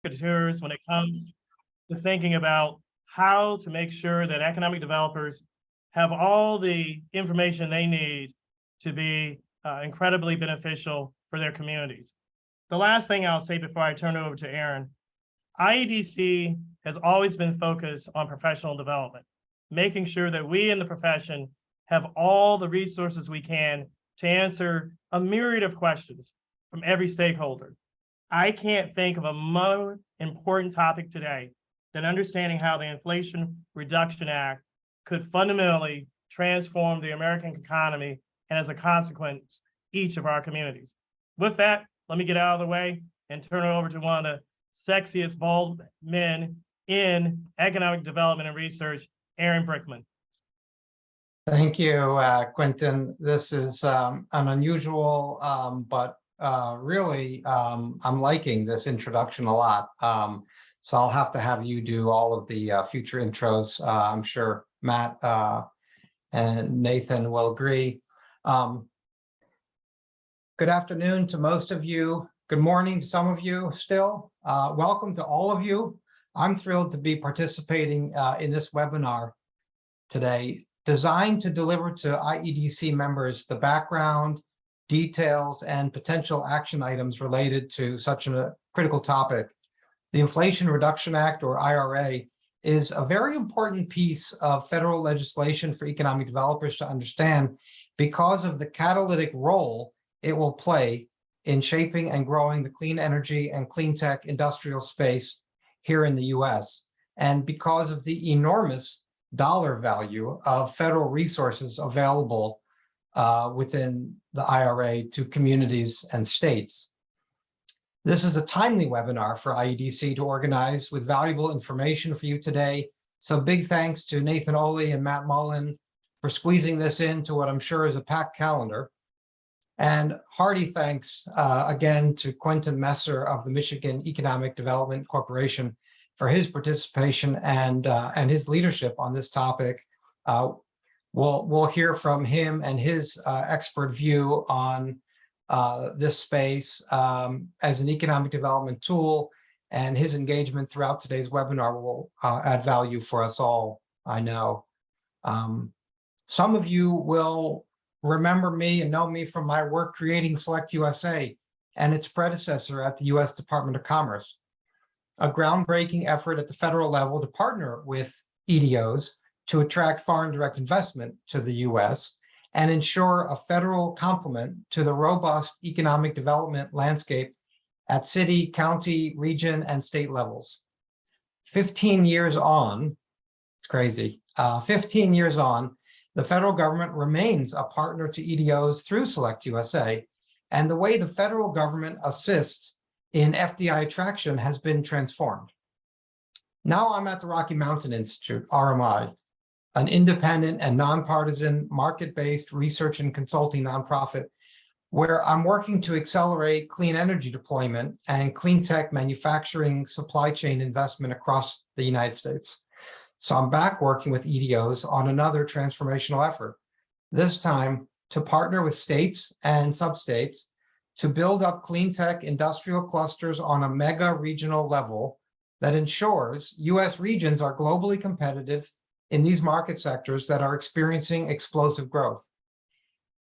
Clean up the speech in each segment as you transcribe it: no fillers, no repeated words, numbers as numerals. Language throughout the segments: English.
marketers when it comes to thinking about how to make sure that economic developers have all the information they need to be incredibly beneficial for their communities. The last thing I'll say before I turn it over to Aaron, IEDC has always been focused on professional development, making sure that we in the profession have all the resources we can to answer a myriad of questions from every stakeholder. I can't think of a more important topic today than understanding how the Inflation Reduction Act could fundamentally transform the American economy and, as a consequence, each of our communities. With that, let me get out of the way and turn it over to one of the sexiest bald men in economic development and research, Aaron Brickman. Thank you, Quentin. This is an unusual, but really, I'm liking this introduction a lot. So I'll have to have you do all of the future intros. I'm sure Matt and Nathan will agree. Good afternoon to most of you. Good morning to some of you still. Welcome to all of you. I'm thrilled to be participating in this webinar today, designed to deliver to IEDC members the background, details, and potential action items related to such a critical topic. The Inflation Reduction Act, or IRA, is a very important piece of federal legislation for economic developers to understand because of the catalytic role it will play in shaping and growing the clean energy and clean tech industrial space here in the US, and because of the enormous dollar value of federal resources available within the IRA to communities and states. This is a timely webinar for IEDC to organize with valuable information for you today. So big thanks to Nathan Oley and Matt Mullen for squeezing this into what I'm sure is a packed calendar. And hearty thanks again to Quentin Messer of the Michigan Economic Development Corporation for his participation and his leadership on this topic. We'll hear from him and his expert view on this space as an economic development tool, and his engagement throughout today's webinar will add value for us all, I know. Some of you will remember me and know me from my work creating Select USA and its predecessor at the US Department of Commerce, a groundbreaking effort at the federal level to partner with EDOs to attract foreign direct investment to the US and ensure a federal complement to the robust economic development landscape at city, county, region, and state levels. 15 years on, it's crazy, 15 years on, the federal government remains a partner to EDOs through Select USA, and the way the federal government assists in FDI attraction has been transformed. Now I'm at the Rocky Mountain Institute, RMI, an independent and nonpartisan market-based research and consulting nonprofit where I'm working to accelerate clean energy deployment and clean tech manufacturing supply chain investment across the United States. So I'm back working with EDOs on another transformational effort, this time to partner with states and sub-states to build up clean tech industrial clusters on a mega regional level that ensures US regions are globally competitive in these market sectors that are experiencing explosive growth.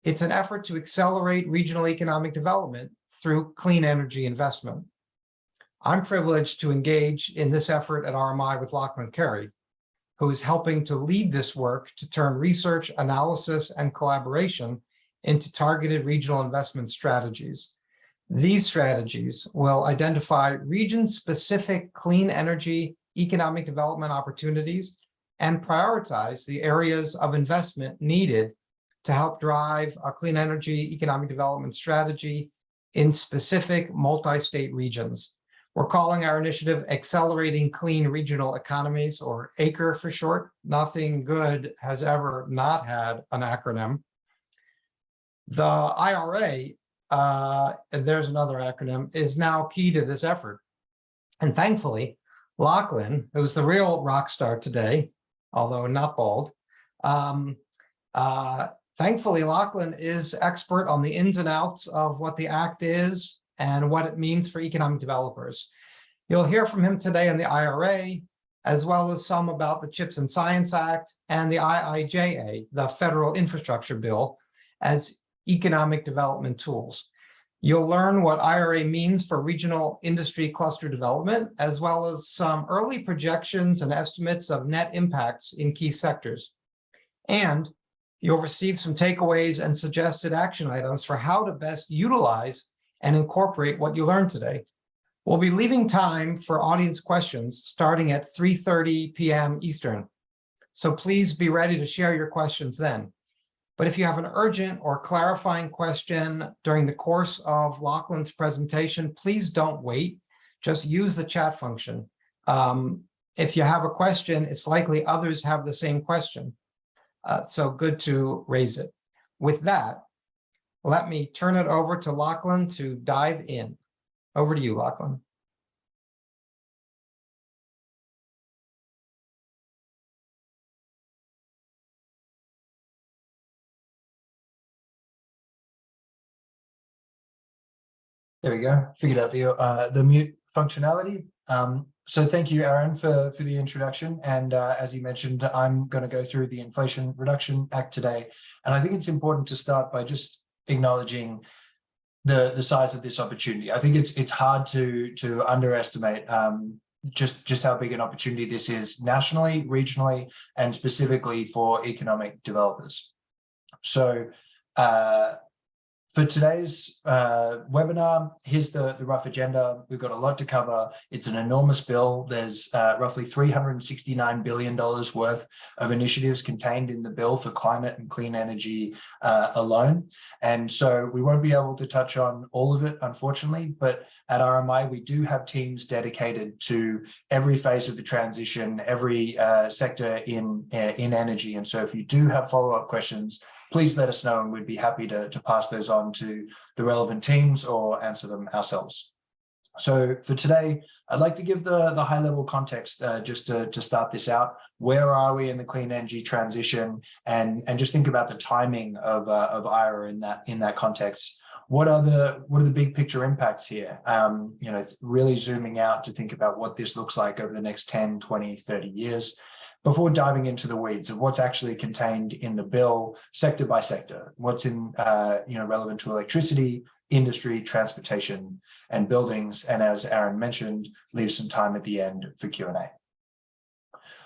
It's an effort to accelerate regional economic development through clean energy investment. I'm privileged to engage in this effort at RMI with Lachlan Carey, who is helping to lead this work to turn research, analysis, and collaboration into targeted regional investment strategies. These strategies will identify region-specific clean energy economic development opportunities and prioritize the areas of investment needed to help drive a clean energy economic development strategy in specific multi-state regions. We're calling our initiative Accelerating Clean Regional Economies, or ACRE for short. Nothing good has ever not had an acronym. The IRA, and there's another acronym, is now key to this effort. And thankfully, Lachlan, who's the real rock star today, although not bald, thankfully, Lachlan is expert on the ins and outs of what the act is and what it means for economic developers. You'll hear from him today on the IRA, as well as some about the CHIPS and Science Act and the IIJA, the Federal Infrastructure Bill, as economic development tools. You'll learn what IRA means for regional industry cluster development, as well as some early projections and estimates of net impacts in key sectors. And you'll receive some takeaways and suggested action items for how to best utilize and incorporate what you learned today. We'll be leaving time for audience questions starting at 3:30 p.m. Eastern. So please be ready to share your questions then. But if you have an urgent or clarifying question during the course of Lachlan's presentation, please don't wait. Just use the chat function. If you have a question, it's likely others have the same question. So good to raise it. With that, let me turn it over to Lachlan to dive in. Over to you, Lachlan. There we go. Figured out the mute functionality. So thank you, Aaron, for the introduction. And as you mentioned, I'm going to go through the Inflation Reduction Act today. And I think it's important to start by just acknowledging the size of this opportunity. I think it's hard to underestimate just how big an opportunity this is nationally, regionally, and specifically for economic developers. So for today's webinar, here's the rough agenda. We've got a lot to cover. It's an enormous bill. There's roughly $369 billion worth of initiatives contained in the bill for climate and clean energy alone. And so we won't be able to touch on all of it, unfortunately, but at RMI, we do have teams dedicated to every phase of the transition, every sector in energy. And so if you do have follow-up questions, please let us know, and we'd be happy to pass those on to the relevant teams or answer them ourselves. So for today, I'd like to give the high-level context just to start this out. Where are we in the clean energy transition, and just think about the timing of IRA in that context. What are the big picture impacts here? You know, really zooming out to think about what this looks like over the next 10, 20, 30 years. Before diving into the weeds of what's actually contained in the bill, sector by sector, what's in relevant to electricity, industry, transportation, and buildings, and as Aaron mentioned, leave some time at the end for Q&A.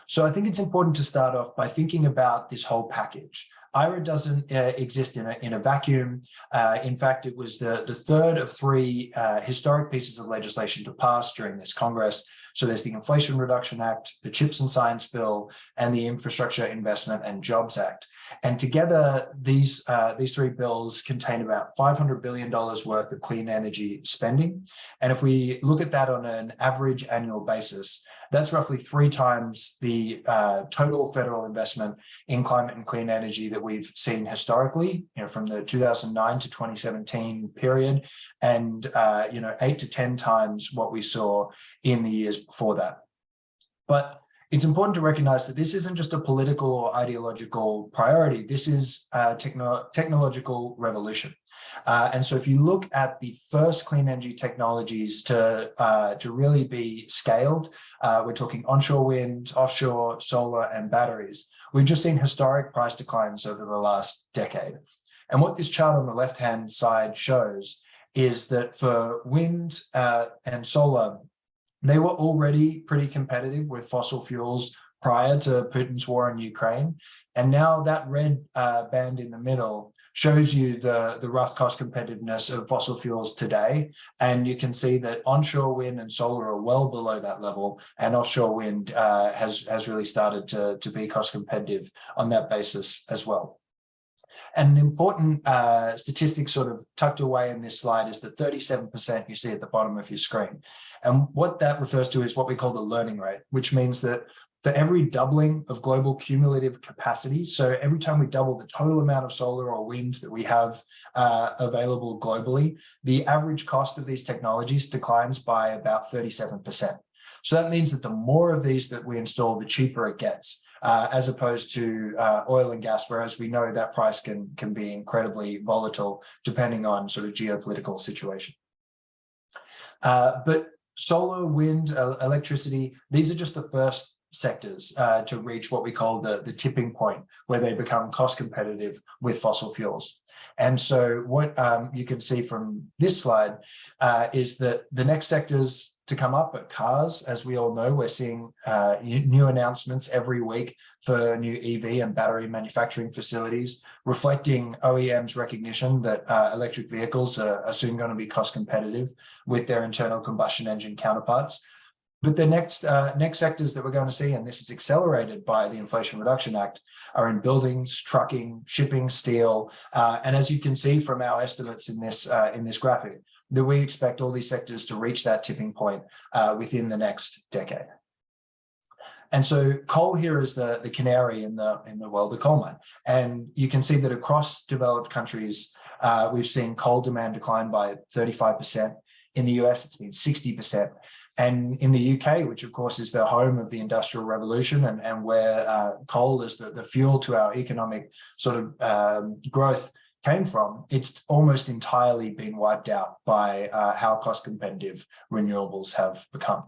So I think it's important to start off by thinking about this whole package. IRA doesn't exist in a vacuum. In fact, it was the third of three historic pieces of legislation to pass during this Congress. So there's the Inflation Reduction Act, the CHIPS and Science Bill, and the Infrastructure Investment and Jobs Act. And together, these three bills contain about $500 billion worth of clean energy spending. And if we look at that on an average annual basis, that's roughly 3 times the total federal investment in climate and clean energy that we've seen historically, from the 2009 to 2017 period, and 8 to 10 times what we saw in the years before that. But it's important to recognize that this isn't just a political or ideological priority. This is a technological revolution. And so if you look at the first clean energy technologies to really be scaled, we're talking onshore wind, offshore, solar, and batteries. We've just seen historic price declines over the last decade. And what this chart on the left-hand side shows is that for wind and solar, they were already pretty competitive with fossil fuels prior to Putin's war in Ukraine. And now that red band in the middle shows you the rough cost competitiveness of fossil fuels today. And you can see that onshore wind and solar are well below that level, and offshore wind has really started to be cost competitive on that basis as well. And an important statistic sort of tucked away in this slide is the 37% you see at the bottom of your screen. And what that refers to is what we call the learning rate, which means that for every doubling of global cumulative capacity, so every time we double the total amount of solar or wind that we have available globally, the average cost of these technologies declines by about 37%. So that means that the more of these that we install, the cheaper it gets, as opposed to oil and gas, whereas we know that price can be incredibly volatile depending on sort of geopolitical situation. But Solar, wind, electricity, these are just the first sectors to reach what we call the tipping point, where they become cost competitive with fossil fuels. And so what you can see from this slide is that the next sectors to come up are cars. As we all know, we're seeing new announcements every week for new EV and battery manufacturing facilities, reflecting OEM's recognition that electric vehicles are soon going to be cost competitive with their internal combustion engine counterparts. But the next sectors that we're going to see, and this is accelerated by the Inflation Reduction Act, are in buildings, trucking, shipping, steel, and as you can see from our estimates in this graphic, that we expect all these sectors to reach that tipping point within the next decade. And so coal here is the canary in the the coal mine, and you can see that across developed countries, we've seen coal demand decline by 35%. In the US, it's been 60%. And in the UK, which of course is the home of the Industrial Revolution and where coal is the fuel to our economic sort of growth came from, it's almost entirely been wiped out by how cost competitive renewables have become.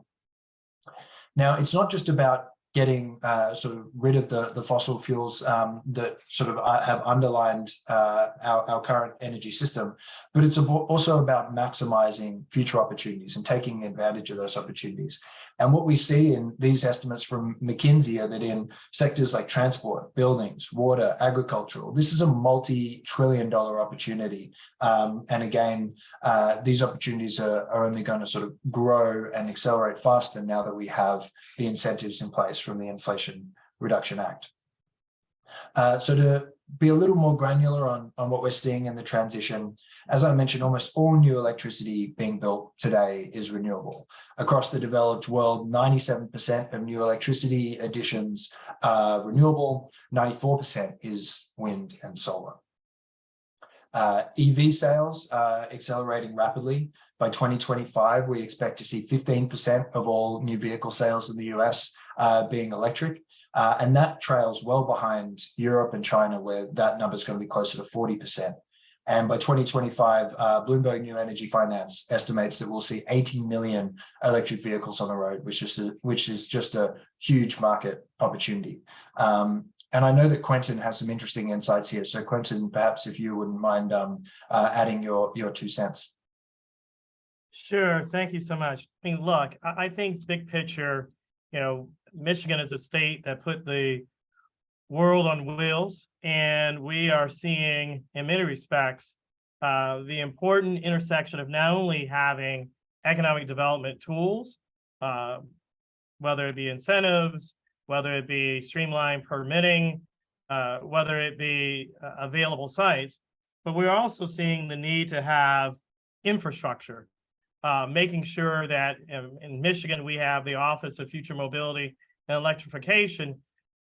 Now, it's not just about getting sort of rid of the fossil fuels that sort of have underlined our current energy system, but it's also about maximizing future opportunities and taking advantage of those opportunities. And what we see in these estimates from McKinsey are that in sectors like transport, buildings, water, agricultural, this is a multi-trillion-dollar opportunity. And again, these opportunities are only going to sort of grow and accelerate faster now that we have the incentives in place from the Inflation Reduction Act. So to be a little more granular on what we're seeing in the transition, as I mentioned, almost all new electricity being built today is renewable. Across the developed world, 97% of new electricity additions are renewable, 94% is wind and solar. EV sales are accelerating rapidly. By 2025, we expect to see 15% of all new vehicle sales in the US being electric. And that trails well behind Europe and China, where that number is going to be closer to 40%. And by 2025, Bloomberg New Energy Finance estimates that we'll see 80 million electric vehicles on the road, which is just a huge market opportunity. And I know that Quentin has some interesting insights here. So Quentin, perhaps if you wouldn't mind adding your 2 cents. Sure. Thank you so much. I mean, look, I think big picture, Michigan is a state that put the world on wheels, and we are seeing, in many respects, the important intersection of not only having economic development tools, whether it be incentives, whether it be streamlined permitting, whether it be available sites, but we're also seeing the need to have infrastructure, making sure that in Michigan, we have the Office of Future Mobility and Electrification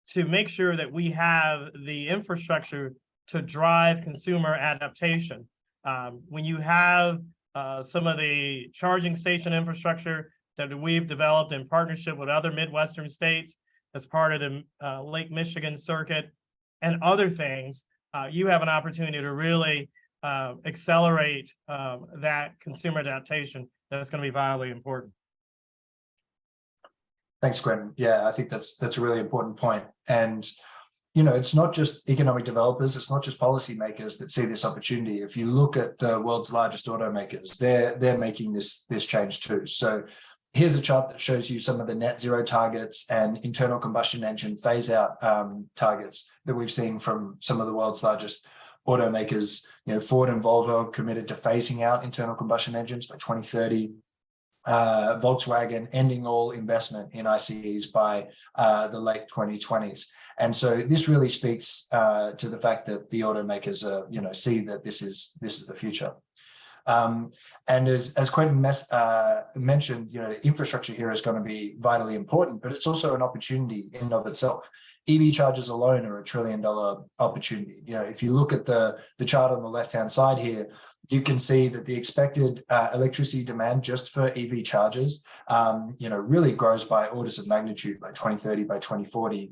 to make sure that we have the infrastructure to drive consumer adaptation. When you have some of the charging station infrastructure that we've developed in partnership with other Midwestern states as part of the Lake Michigan circuit and other things, you have an opportunity to really accelerate that consumer adaptation that's going to be vitally important. Thanks, Quentin. Yeah, I think that's a really important point. And it's not just economic developers, it's not just policymakers that see this opportunity. If you look at the world's largest automakers, they're making this change too. So here's a chart that shows you some of the net zero targets and internal combustion engine phase out targets that we've seen from some of the world's largest automakers. Ford and Volvo committed to phasing out internal combustion engines by 2030. Volkswagen ending all investment in ICEs by the late 2020s. And so this really speaks to the fact that the automakers see that this is the future. And as Quentin mentioned, the infrastructure here is going to be vitally important, but it's also an opportunity in and of itself. EV chargers alone are $1 trillion opportunity. If you look at the chart on the left-hand side here, you can see that the expected electricity demand just for EV chargers, really grows by orders of magnitude by 2030, by 2040.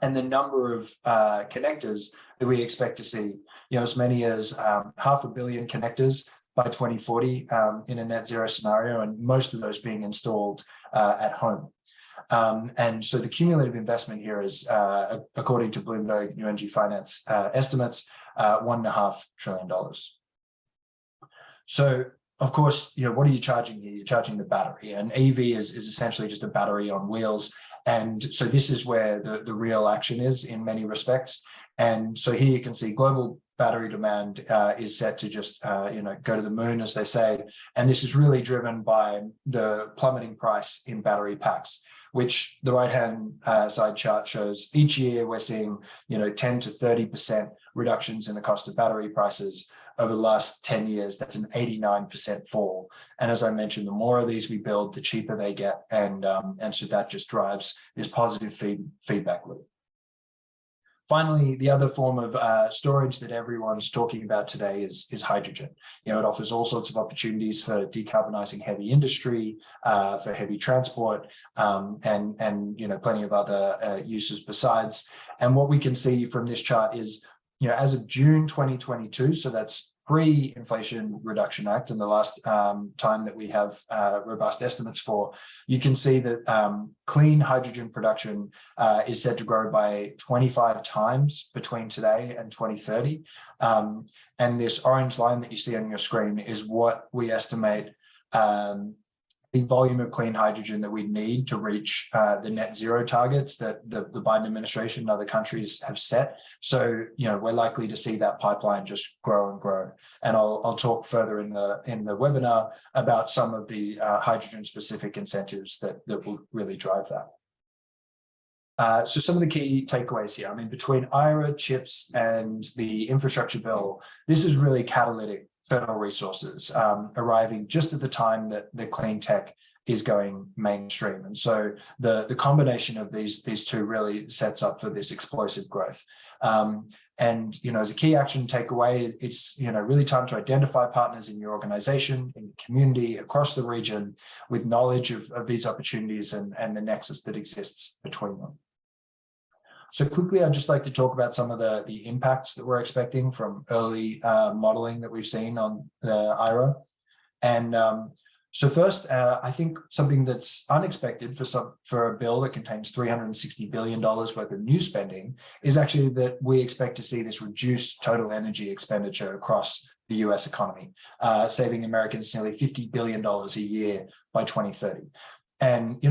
And the number of connectors that we expect to see, as many as 500 million connectors by 2040 in a net zero scenario, and most of those being installed at home. And so the cumulative investment here is, according to Bloomberg New Energy Finance estimates, $1.5 trillion. So, of course, what are you charging here? You're charging the battery, and EV is essentially just a battery on wheels. And so this is where the real action is in many respects. And so here you can see global battery demand is set to just go to the moon, as they say. And this is really driven by the plummeting price in battery packs, which the right-hand side chart shows. Each year we're seeing 10 to 30% reductions in the cost of battery prices. Over the last 10 years, that's an 89% fall. And as I mentioned, the more of these we build, the cheaper they get. And so that just drives this positive feedback loop. Finally, the other form of storage that everyone's talking about today is hydrogen. It offers all sorts of opportunities for decarbonizing heavy industry, for heavy transport, and plenty of other uses besides. And what we can see from this chart is, as of June 2022, so that's pre-Inflation Reduction Act, and the last time that we have robust estimates for, you can see that clean hydrogen production is said to grow by 25 times between today and 2030. And this orange line that you see on your screen is what we estimate the volume of clean hydrogen that we need to reach the net zero targets that the Biden administration and other countries have set. So, we're likely to see that pipeline just grow and grow. And I'll talk further in the webinar about some of the hydrogen specific incentives that will really drive that. So some of the key takeaways here, between IRA, CHIPS, and the infrastructure bill, this is really catalytic federal resources arriving just at the time that the clean tech is going mainstream. And so the combination of these two really sets up for this explosive growth. And as a key action takeaway, it's really time to identify partners in your organization, in your community, across the region, with knowledge of these opportunities and the nexus that exists between them. So quickly, I'd just like to talk about some of the impacts that we're expecting from early modeling that we've seen on the IRA. And so first, I think something that's unexpected for a bill that contains $360 billion worth of new spending is actually that we expect to see this reduced total energy expenditure across the US economy, saving Americans nearly $50 billion a year by 2030. And,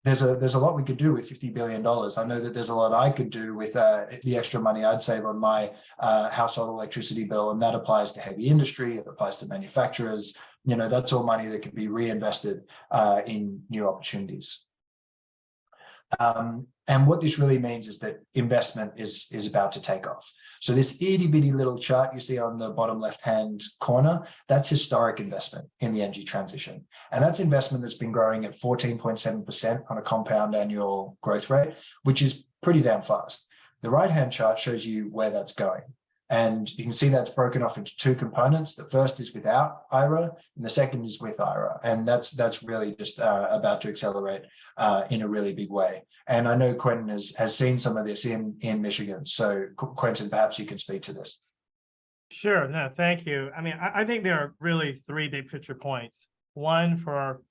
there's a lot we could do with $50 billion. I know that there's a lot I could do with the extra money I'd save on my household electricity bill, and that applies to heavy industry, it applies to manufacturers. That's all money that can be reinvested in new opportunities. And what this really means is that investment is about to take off. So this itty bitty little chart you see on the bottom left-hand corner, that's historic investment in the energy transition. And that's investment that's been growing at 14.7% on a compound annual growth rate, which is pretty damn fast. The right-hand chart shows you where that's going. And you can see that's broken off into two components. The first is without IRA, and the second is with IRA. And that's really just about to accelerate in a really big way. And I know Quentin has seen some of this in Michigan. So Quentin, perhaps you can speak to this. Sure. No, thank you. I think there are really three big picture points. One, for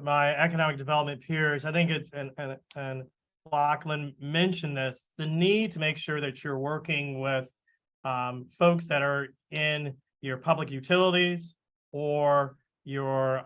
my economic development peers, I think it's, and Lachlan mentioned this, the need to make sure that you're working with folks that are in your public utilities or your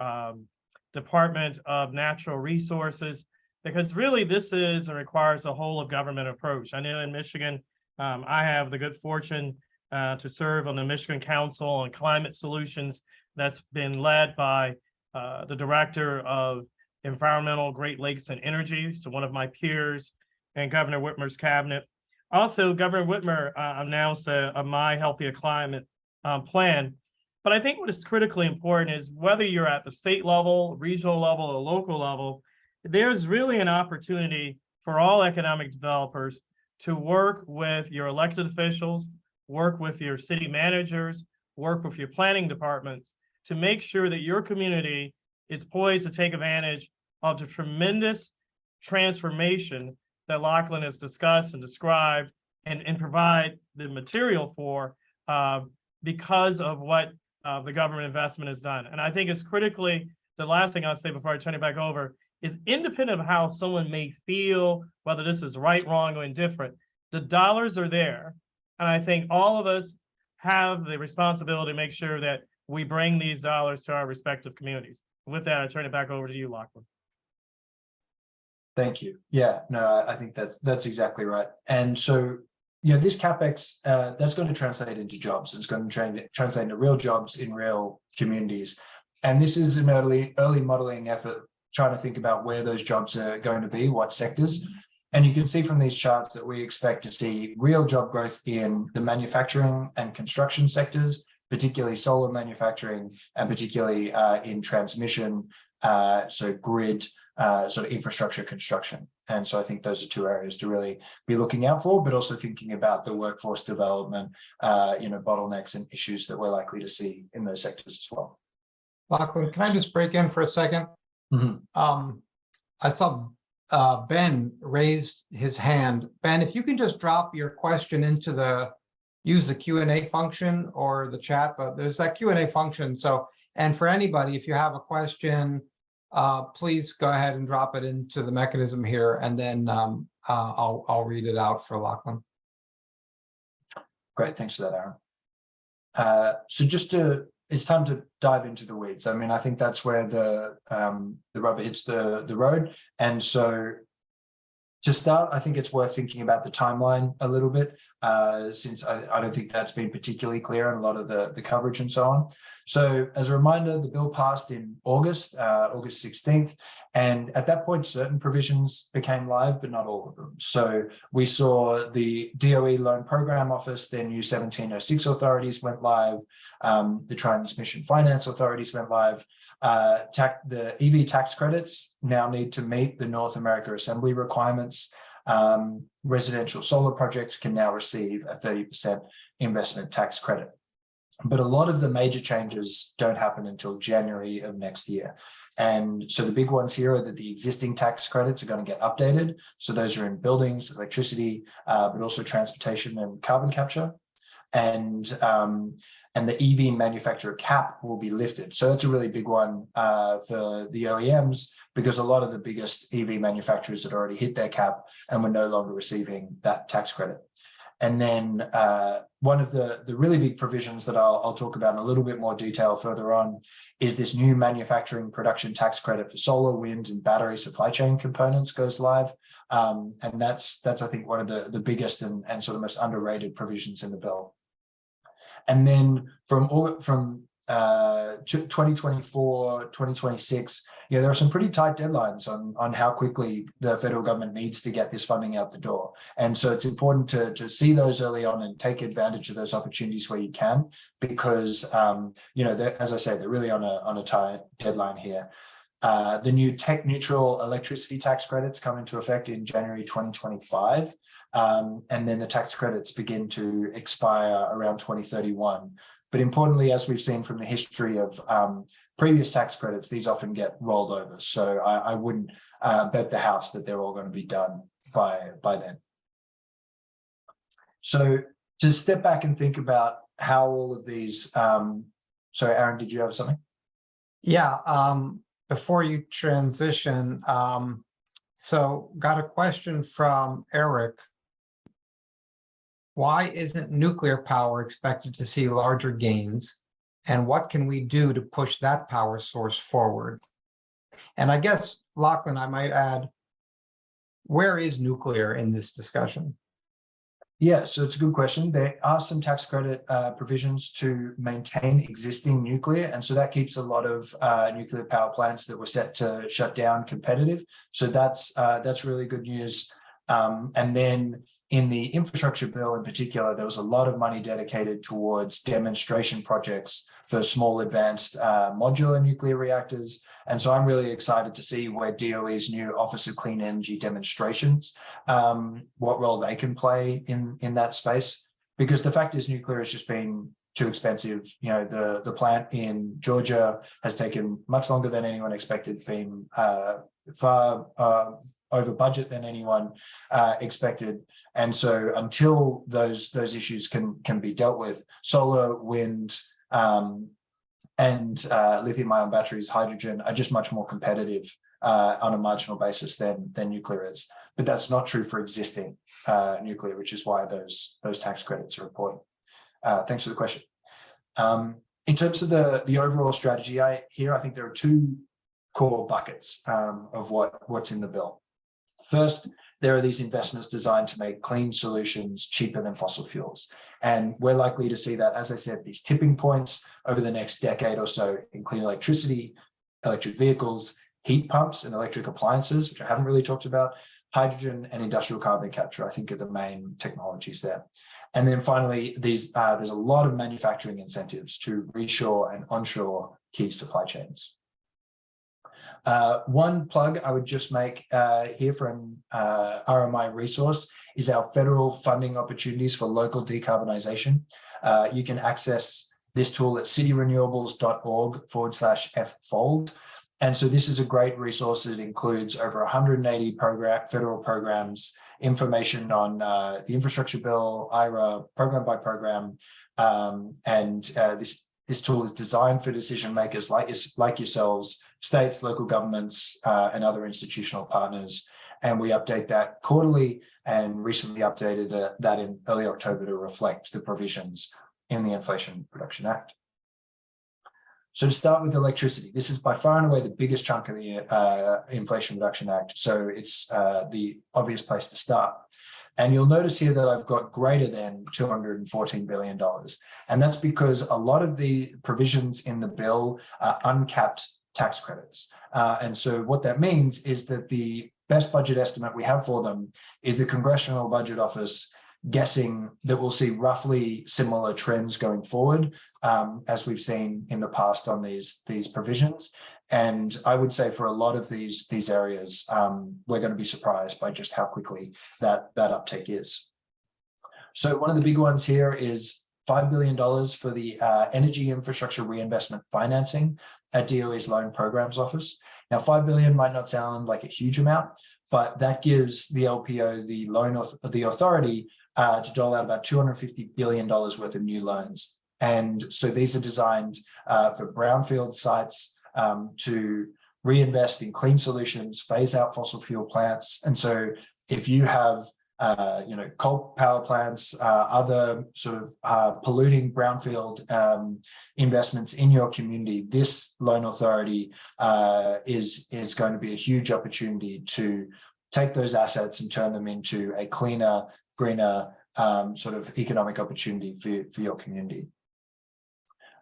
Department of Natural Resources, because really this is and requires a whole of government approach. I know in Michigan, I have the good fortune to serve on the Michigan Council on Climate Solutions that's been led by the Director of Environmental, Great Lakes and Energy, so one of my peers, and Governor Whitmer's cabinet. Also, Governor Whitmer announced a My Healthier Climate plan. But I think what is critically important is whether you're at the state level, regional level, or local level, there's really an opportunity for all economic developers to work with your elected officials, work with your city managers, work with your planning departments to make sure that your community is poised to take advantage of the tremendous transformation that Lachlan has discussed and described and provide the material for because of what the government investment is done. And I think it's critically, the last thing I'll say before I turn it back over is independent of how someone may feel, whether this is right, wrong, or indifferent, the dollars are there. And I think all of us have the responsibility to make sure that we bring these dollars to our respective communities. With that, I turn it back over to you, Lachlan. Thank you. Yeah, no, I think that's exactly right. And so, this CapEx, that's going to translate into jobs. It's going to translate into real jobs in real communities. And this is an early modeling effort, trying to think about where those jobs are going to be, what sectors. And you can see from these charts that we expect to see real job growth in the manufacturing and construction sectors, particularly solar manufacturing, and particularly in transmission, so grid, sort of infrastructure construction. And so I think those are two areas to really be looking out for, but also thinking about the workforce development, bottlenecks and issues that we're likely to see in those sectors as well. Lachlan, can I just break in for a second? Mm-hmm. I saw Ben raised his hand. Ben, if you can just drop your question into use the Q&A function or the chat, but there's that Q&A function. So, and for anybody, if you have a question, please go ahead and drop it into the mechanism here, and then I'll read it out for Lachlan. Great, thanks for that, Aaron. So it's time to dive into the weeds. I mean, I think that's where the rubber hits the road. And so to start, I think it's worth thinking about the timeline a little bit, since I don't think that's been particularly clear in a lot of the coverage and so on. So as a reminder, the bill passed in August 16th. And at that point, certain provisions became live, but not all of them. So we saw the DOE Loan Program Office, their new 1706 authorities went live. The Transmission Finance authorities went live. The EV tax credits now need to meet the North America Assembly requirements. Residential solar projects can now receive a 30% investment tax credit. But a lot of the major changes don't happen until January of next year. And so the big ones here are that the existing tax credits are going to get updated. So those are in buildings, electricity, but also transportation and carbon capture. And the EV manufacturer cap will be lifted. So that's a really big one for the OEMs, because a lot of the biggest EV manufacturers had already hit their cap and were no longer receiving that tax credit. And then one of the really big provisions that I'll talk about in a little bit more detail further on is this new manufacturing production tax credit for solar, wind, and battery supply chain components goes live. And that's I think one of the biggest and sort of most underrated provisions in the bill. And then from 2024, 2026, there are some pretty tight deadlines on how quickly the federal government needs to get this funding out the door. And so it's important to see those early on and take advantage of those opportunities where you can, because, as I say, they're really on a tight deadline here. The new tech neutral electricity tax credits come into effect in January 2025. And then the tax credits begin to expire around 2031. But importantly, as we've seen from the history of previous tax credits, these often get rolled over. So I wouldn't bet the house that they're all going to be done by then. So to step back and think about how all of these, sorry, Aaron, did you have something? Yeah, before you transition, so got a question from Eric. Why isn't nuclear power expected to see larger gains? And what can we do to push that power source forward? And I guess, Lachlan, I might add, where is nuclear in this discussion? Yeah, so it's a good question. There are some tax credit provisions to maintain existing nuclear. And so that keeps a lot of nuclear power plants that were set to shut down competitive. So that's really good news. And then in the infrastructure bill in particular, there was a lot of money dedicated towards demonstration projects for small advanced modular nuclear reactors. And so I'm really excited to see where DOE's new Office of Clean Energy demonstrations, what role they can play in that space. Because the fact is nuclear has just been too expensive. The plant in Georgia has taken much longer than anyone expected, been far over budget than anyone expected. And so until those issues can be dealt with, solar, wind, and lithium-ion batteries, hydrogen are just much more competitive on a marginal basis than nuclear is. But that's not true for existing nuclear, which is why those tax credits are important. Thanks for the question. In terms of the overall strategy, I think there are two core buckets of what's in the bill. First, there are these investments designed to make clean solutions cheaper than fossil fuels. And we're likely to see that, as I said, these tipping points over the next decade or so in clean electricity, electric vehicles, heat pumps and electric appliances, which I haven't really talked about, hydrogen and industrial carbon capture, I think are the main technologies there. And then finally, there's a lot of manufacturing incentives to reshore and onshore key supply chains. One plug I would just make here from RMI resource is our federal funding opportunities for local decarbonisation. You can access this tool at cityrenewables.org/FFold. And so this is a great resource. It includes over 180 federal programs, information on the infrastructure bill, IRA, program by program. This tool is designed for decision makers like yourselves, states, local governments, and other institutional partners. And we update that quarterly, and recently updated that in early October to reflect the provisions in the Inflation Reduction Act. So to start with electricity, this is by far and away the biggest chunk of the Inflation Reduction Act. So it's the obvious place to start. And you'll notice here that I've got greater than $214 billion. And that's because a lot of the provisions in the bill are uncapped tax credits. And so what that means is that the best budget estimate we have for them is the Congressional Budget Office guessing that we'll see roughly similar trends going forward as we've seen in the past on these provisions. And I would say for a lot of these areas, we're going to be surprised by just how quickly that uptake is. So one of the big ones here is $5 billion for the Energy Infrastructure Reinvestment Financing at DOE's Loan Programs Office. Now, $5 billion might not sound like a huge amount, but that gives the LPO the authority to dole out about $250 billion worth of new loans. And so these are designed for brownfield sites to reinvest in clean solutions, phase out fossil fuel plants. And so if you have coal power plants, other sort of polluting brownfield investments in your community, this loan authority is going to be a huge opportunity to take those assets and turn them into a cleaner, greener sort of economic opportunity for your community.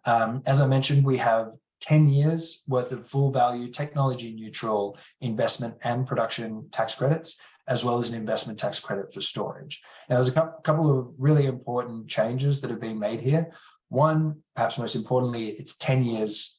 As I mentioned, we have 10 years worth of full value technology neutral investment and production tax credits, as well as an investment tax credit for storage. Now, there's a couple of really important changes that have been made here. One, perhaps most importantly, it's 10 years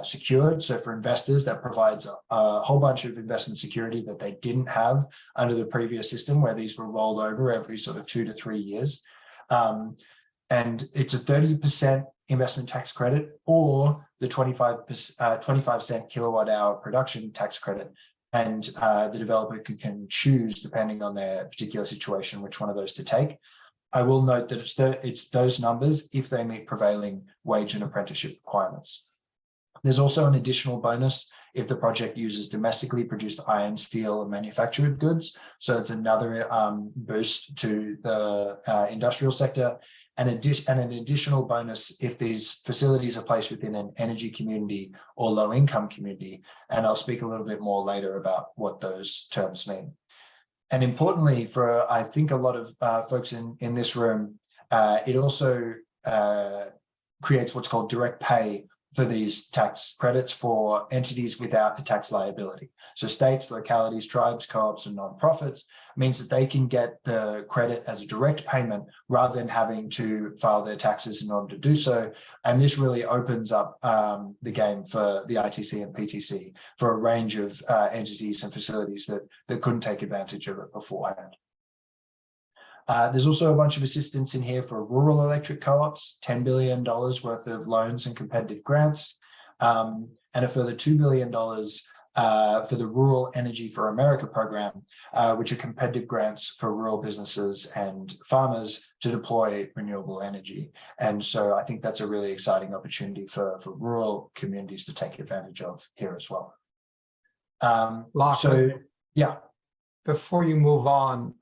secured. So for investors, that provides a whole bunch of investment security that they didn't have under the previous system, where these were rolled over every sort of 2 to 3 years. And it's a 30% investment tax credit or the 25 cent kilowatt hour production tax credit. And the developer can choose, depending on their particular situation, which one of those to take. I will note that it's those numbers if they meet prevailing wage and apprenticeship requirements. There's also an additional bonus if the project uses domestically produced iron, steel, and manufactured goods. So it's another boost to the industrial sector. And an additional bonus if these facilities are placed within an energy community or low income community. And I'll speak a little bit more later about what those terms mean. And importantly, for I think a lot of folks in this room, it also creates what's called direct pay for these tax credits for entities without a tax liability. So states, localities, tribes, co-ops, and nonprofits means that they can get the credit as a direct payment rather than having to file their taxes in order to do so. And this really opens up the game for the ITC and PTC for a range of entities and facilities that couldn't take advantage of it beforehand. There's also a bunch of assistance in here for rural electric co-ops, $10 billion worth of loans and competitive grants, and a further $2 billion for the Rural Energy for America program, which are competitive grants for rural businesses and farmers to deploy renewable energy. And so I think that's a really exciting opportunity for rural communities to take advantage of here as well. So, yeah. Before you move on,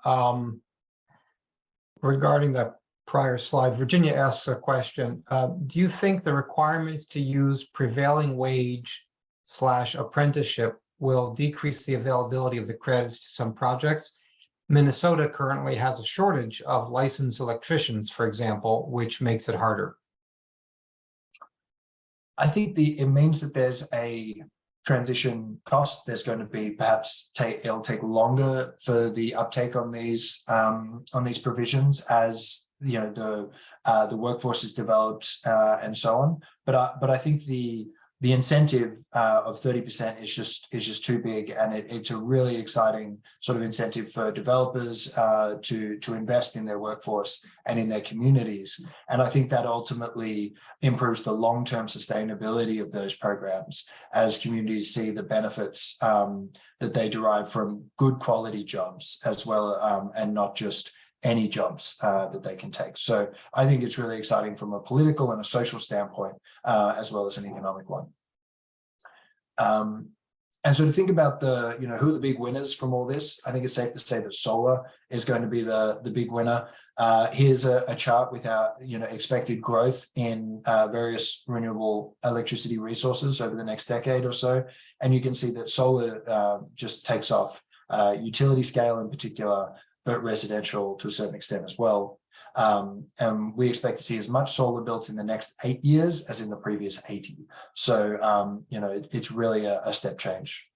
regarding the prior slide, Virginia asked a question. Do you think the requirements to use prevailing wage / apprenticeship will decrease the availability of the credits to some projects? Minnesota currently has a shortage of licensed electricians, for example, which makes it harder. I think it means that there's a transition cost. There's going to be perhaps it'll take longer for the uptake on these provisions as the workforce is developed and so on. But I think the incentive of 30% is just too big, and it's a really exciting sort of incentive for developers to invest in their workforce and in their communities. And I think that ultimately improves the long-term sustainability of those programs as communities see the benefits that they derive from good quality jobs as well, and not just any jobs that they can take. So I think it's really exciting from a political and a social standpoint, as well as an economic one. And so to think about who are the big winners from all this, I think it's safe to say that solar is going to be the big winner. Here's a chart with our expected growth in various renewable electricity resources over the next decade or so. And you can see that solar just takes off, utility scale in particular, but residential to a certain extent as well. And we expect to see as much solar built in the next 8 years as in the previous 80. So, it's really a step change.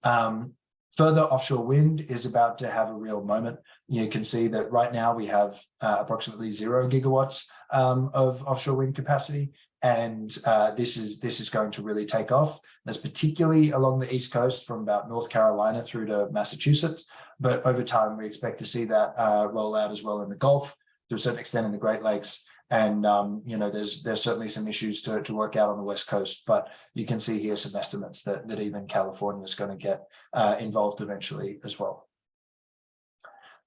Further, offshore wind is about to have a real moment. You can see that right now we have approximately 0 gigawatts of offshore wind capacity. And this is going to really take off. That's particularly along the East Coast from about North Carolina through to Massachusetts. But over time, we expect to see that roll out as well in the Gulf, to a certain extent in the Great Lakes. And, there's certainly some issues to work out on the West Coast, but you can see here some estimates that even California is going to get involved eventually as well.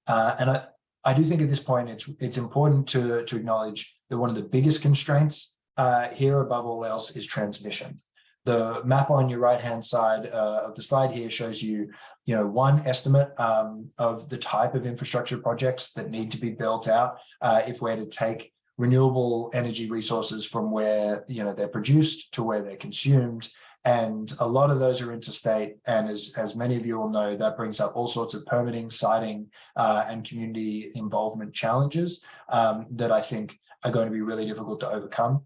And I do think at this point, it's important to acknowledge that one of the biggest constraints here above all else is transmission. The map on your right-hand side of the slide here shows you, one estimate of the type of infrastructure projects that need to be built out if we're to take renewable energy resources from where they're produced to where they're consumed. And a lot of those are interstate. And as many of you will know, that brings up all sorts of permitting, siting, and community involvement challenges that I think are going to be really difficult to overcome.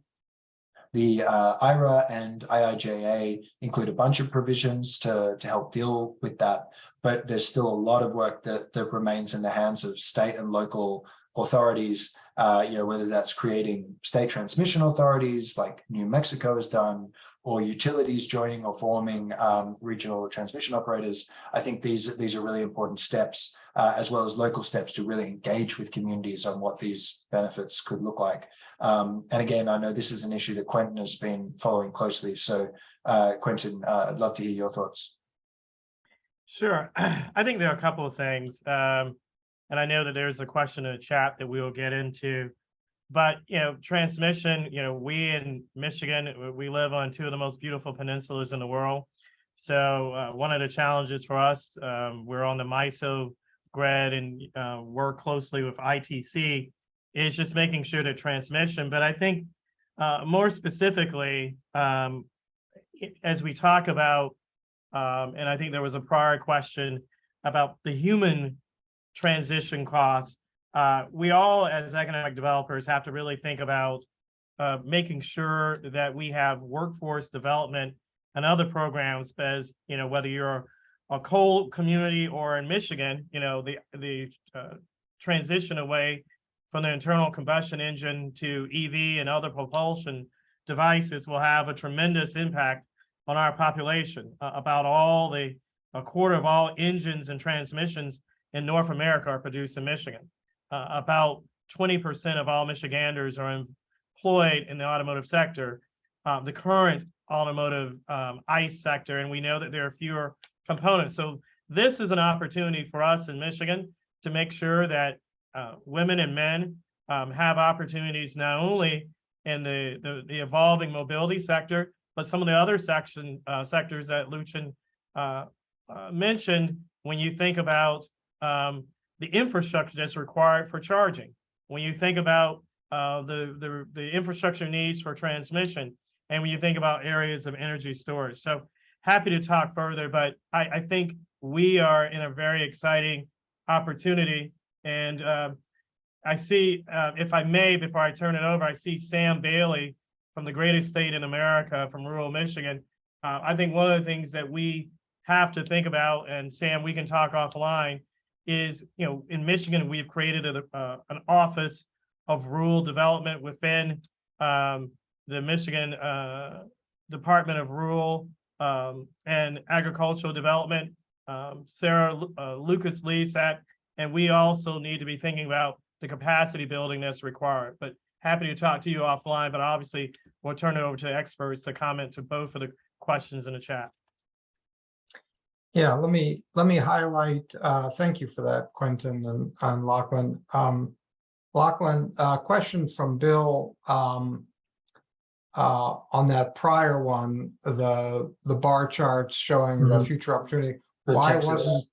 The IRA and IIJA include a bunch of provisions to help deal with that, but there's still a lot of work that remains in the hands of state and local authorities, whether that's creating state transmission authorities like New Mexico has done, or utilities joining or forming regional transmission operators. I think these are really important steps, as well as local steps to really engage with communities on what these benefits could look like. And again, I know this is an issue that Quentin has been following closely. So Quentin, I'd love to hear your thoughts. Sure. I think there are a couple of things. And I know that there's a question in the chat that we will get into. But, transmission, we in Michigan, we live on 2 of the most beautiful peninsulas in the world. So one of the challenges for us, we're on the MISO grid and work closely with ITC, is just making sure that transmission. But I think more specifically, as we talk about, and I think there was a prior question about the human transition costs, we all as economic developers have to really think about making sure that we have workforce development and other programs, as whether you're a coal community or in Michigan, the transition away from the internal combustion engine to EV and other propulsion devices will have a tremendous impact on our population. About a quarter of all engines and transmissions in North America are produced in Michigan. About 20% of all Michiganders are employed in the automotive sector. the current automotive ICE sector, and we know that there are fewer components. So this is an opportunity for us in Michigan to make sure that women and men have opportunities not only in the evolving mobility sector, but some of the other sectors that Luchan mentioned. When you think about the infrastructure that's required for charging, when you think about the infrastructure needs for transmission, and when you think about areas of energy storage. So happy to talk further, but I think we are in a very exciting opportunity. And I see, if I may, before I turn it over, I see Sam Bailey from the greatest state in America, from rural Michigan. I think one of the things that we have to think about, and Sam, we can talk offline, is, in Michigan, we've created an office of rural development within the Michigan Department of Rural and Agricultural Development. Sarah Lucas leads that, and we also need to be thinking about the capacity building that's required. But happy to talk to you offline, but obviously we'll turn it over to experts to comment to both of the questions in the chat. Yeah, let me highlight, thank you for that, Quentin and Lachlan. Lachlan, question from Bill on that prior one, the bar charts showing the future opportunity. Why wasn't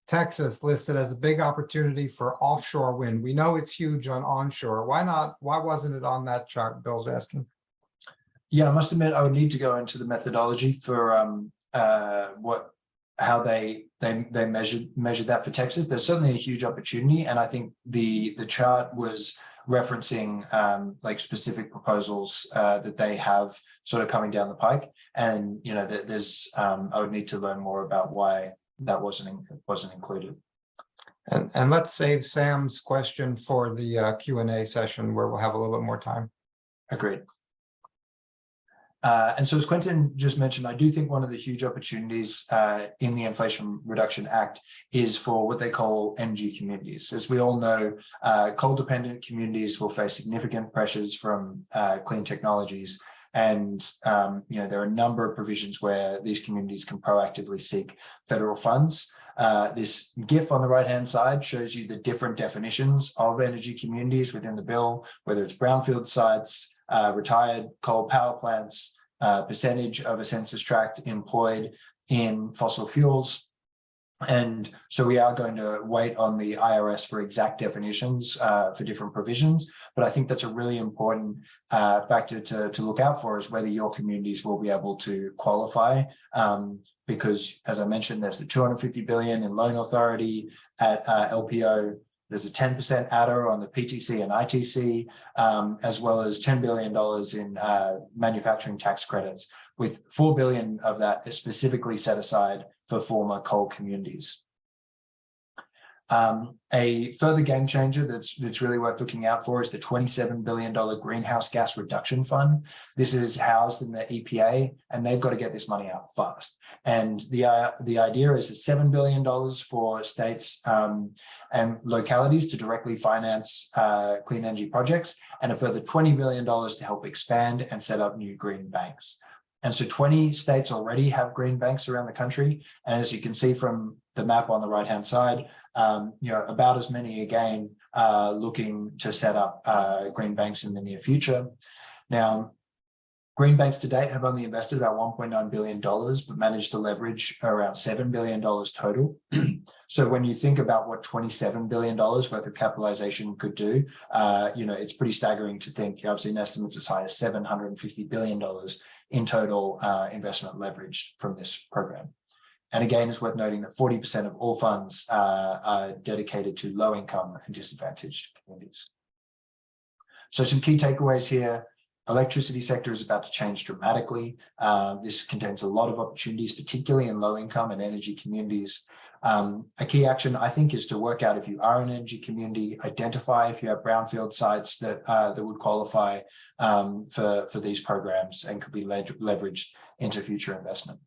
Texas listed as a big opportunity for offshore wind? We know it's huge on onshore. Why not? Why wasn't it on that chart? Bill's asking. Yeah, I must admit I would need to go into the methodology for how they measured that for Texas. There's certainly a huge opportunity, and I think the chart was referencing like specific proposals that they have sort of coming down the pike. And there's I would need to learn more about why that wasn't included. And let's save Sam's question for the Q&A session where we'll have a little bit more time. Agreed. And so as Quentin just mentioned, I do think one of the huge opportunities in the Inflation Reduction Act is for what they call energy communities. As we all know, coal-dependent communities will face significant pressures from clean technologies. And there are a number of provisions where these communities can proactively seek federal funds. This GIF on the right-hand side shows you the different definitions of energy communities within the bill, whether it's brownfield sites, retired coal power plants, percentage of a census tract employed in fossil fuels. And so we are going to wait on the IRS for exact definitions for different provisions. But I think that's a really important factor to look out for, is whether your communities will be able to qualify. Because as I mentioned, there's the $250 billion in loan authority at LPO. There's a 10% adder on the PTC and ITC, as well as $10 billion in manufacturing tax credits, with $4 billion of that is specifically set aside for former coal communities. A further game changer that's really worth looking out for is the $27 billion Greenhouse Gas Reduction Fund. This is housed in the EPA, and they've got to get this money out fast. And the idea is $7 billion for states and localities to directly finance clean energy projects, and a further $20 billion to help expand and set up new green banks. And so 20 states already have green banks around the country. And as you can see from the map on the right-hand side, about as many again looking to set up green banks in the near future. Now, green banks to date have only invested about $1.9 billion, but managed to leverage around $7 billion total. So when you think about what $27 billion worth of capitalization could do, it's pretty staggering to think. I've seen estimates as high as $750 billion in total investment leveraged from this program. And again, it's worth noting that 40% of all funds are dedicated to low income and disadvantaged communities. So some key takeaways here. Electricity sector is about to change dramatically. This contains a lot of opportunities, particularly in low income and energy communities. A key action, I think, is to work out if you are an energy community, identify if you have brownfield sites that would qualify for these programs and could be leveraged into future investment.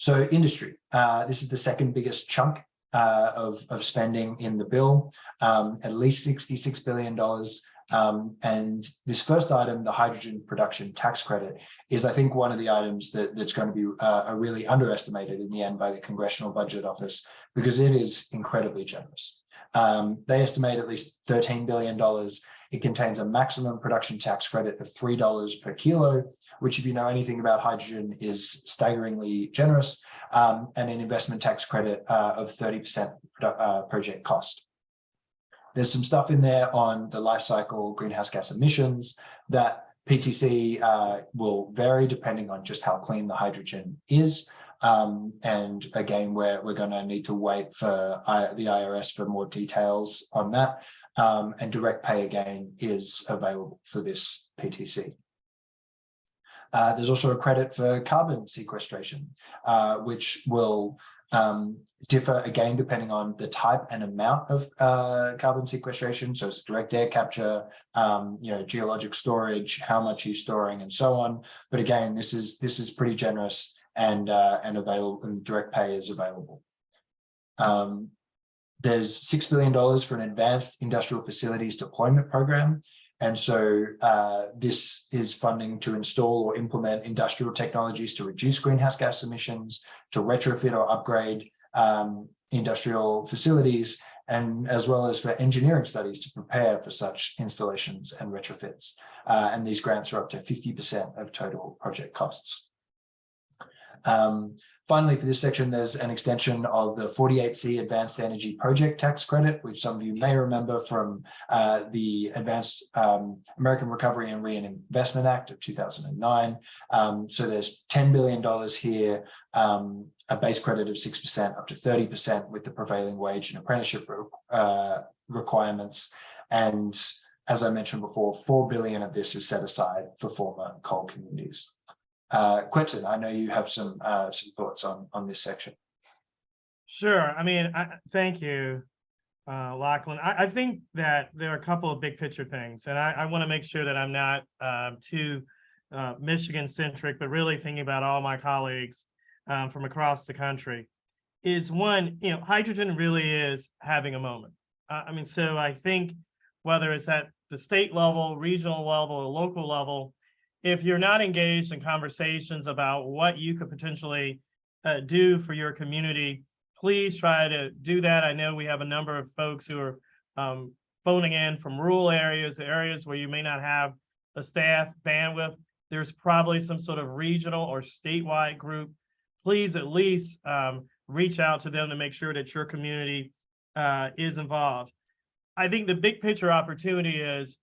So industry, this is the second biggest chunk of spending in the bill, at least $66 billion. And this first item, the hydrogen production tax credit, is I think one of the items that's going to be really underestimated in the end by the Congressional Budget Office, because it is incredibly generous. They estimate at least $13 billion. It contains a maximum production tax credit of $3 per kilo, which, if you know anything about hydrogen, is staggeringly generous, and an investment tax credit of 30% project cost. There's some stuff in there on the life cycle greenhouse gas emissions that PTC will vary depending on just how clean the hydrogen is. And again, we're going to need to wait for the IRS for more details on that. And direct pay again is available for this PTC. There's also a credit for carbon sequestration, which will differ again depending on the type and amount of carbon sequestration. So it's direct air capture, geologic storage, how much you're storing, and so on. But again, this is pretty generous and available, and direct pay is available. There's $6 billion for an advanced industrial facilities deployment program. And so this is funding to install or implement industrial technologies to reduce greenhouse gas emissions, to retrofit or upgrade industrial facilities, and as well as for engineering studies to prepare for such installations and retrofits. And these grants are up to 50% of total project costs. Finally, for this section, there's an extension of the 48C Advanced Energy Project Tax Credit, which some of you may remember from the Advanced American Recovery and Reinvestment Act of 2009. So there's $10 billion here, a base credit of 6%, up to 30% with the prevailing wage and apprenticeship requirements. And as I mentioned before, $4 billion of this is set aside for former coal communities. Quentin, I know you have some thoughts on this section. Sure. I mean, thank you, Lachlan. I think that there are a couple of big picture things, and I want to make sure that I'm not too Michigan centric, but really thinking about all my colleagues from across the country. Is one, hydrogen really is having a moment. So I think whether it's at the state level, regional level, or local level, if you're not engaged in conversations about what you could potentially do for your community, please try to do that. I know we have a number of folks who are phoning in from rural areas where you may not have a staff bandwidth. There's probably some sort of regional or statewide group. Please at least reach out to them to make sure that your community is involved. I think the big picture opportunity is,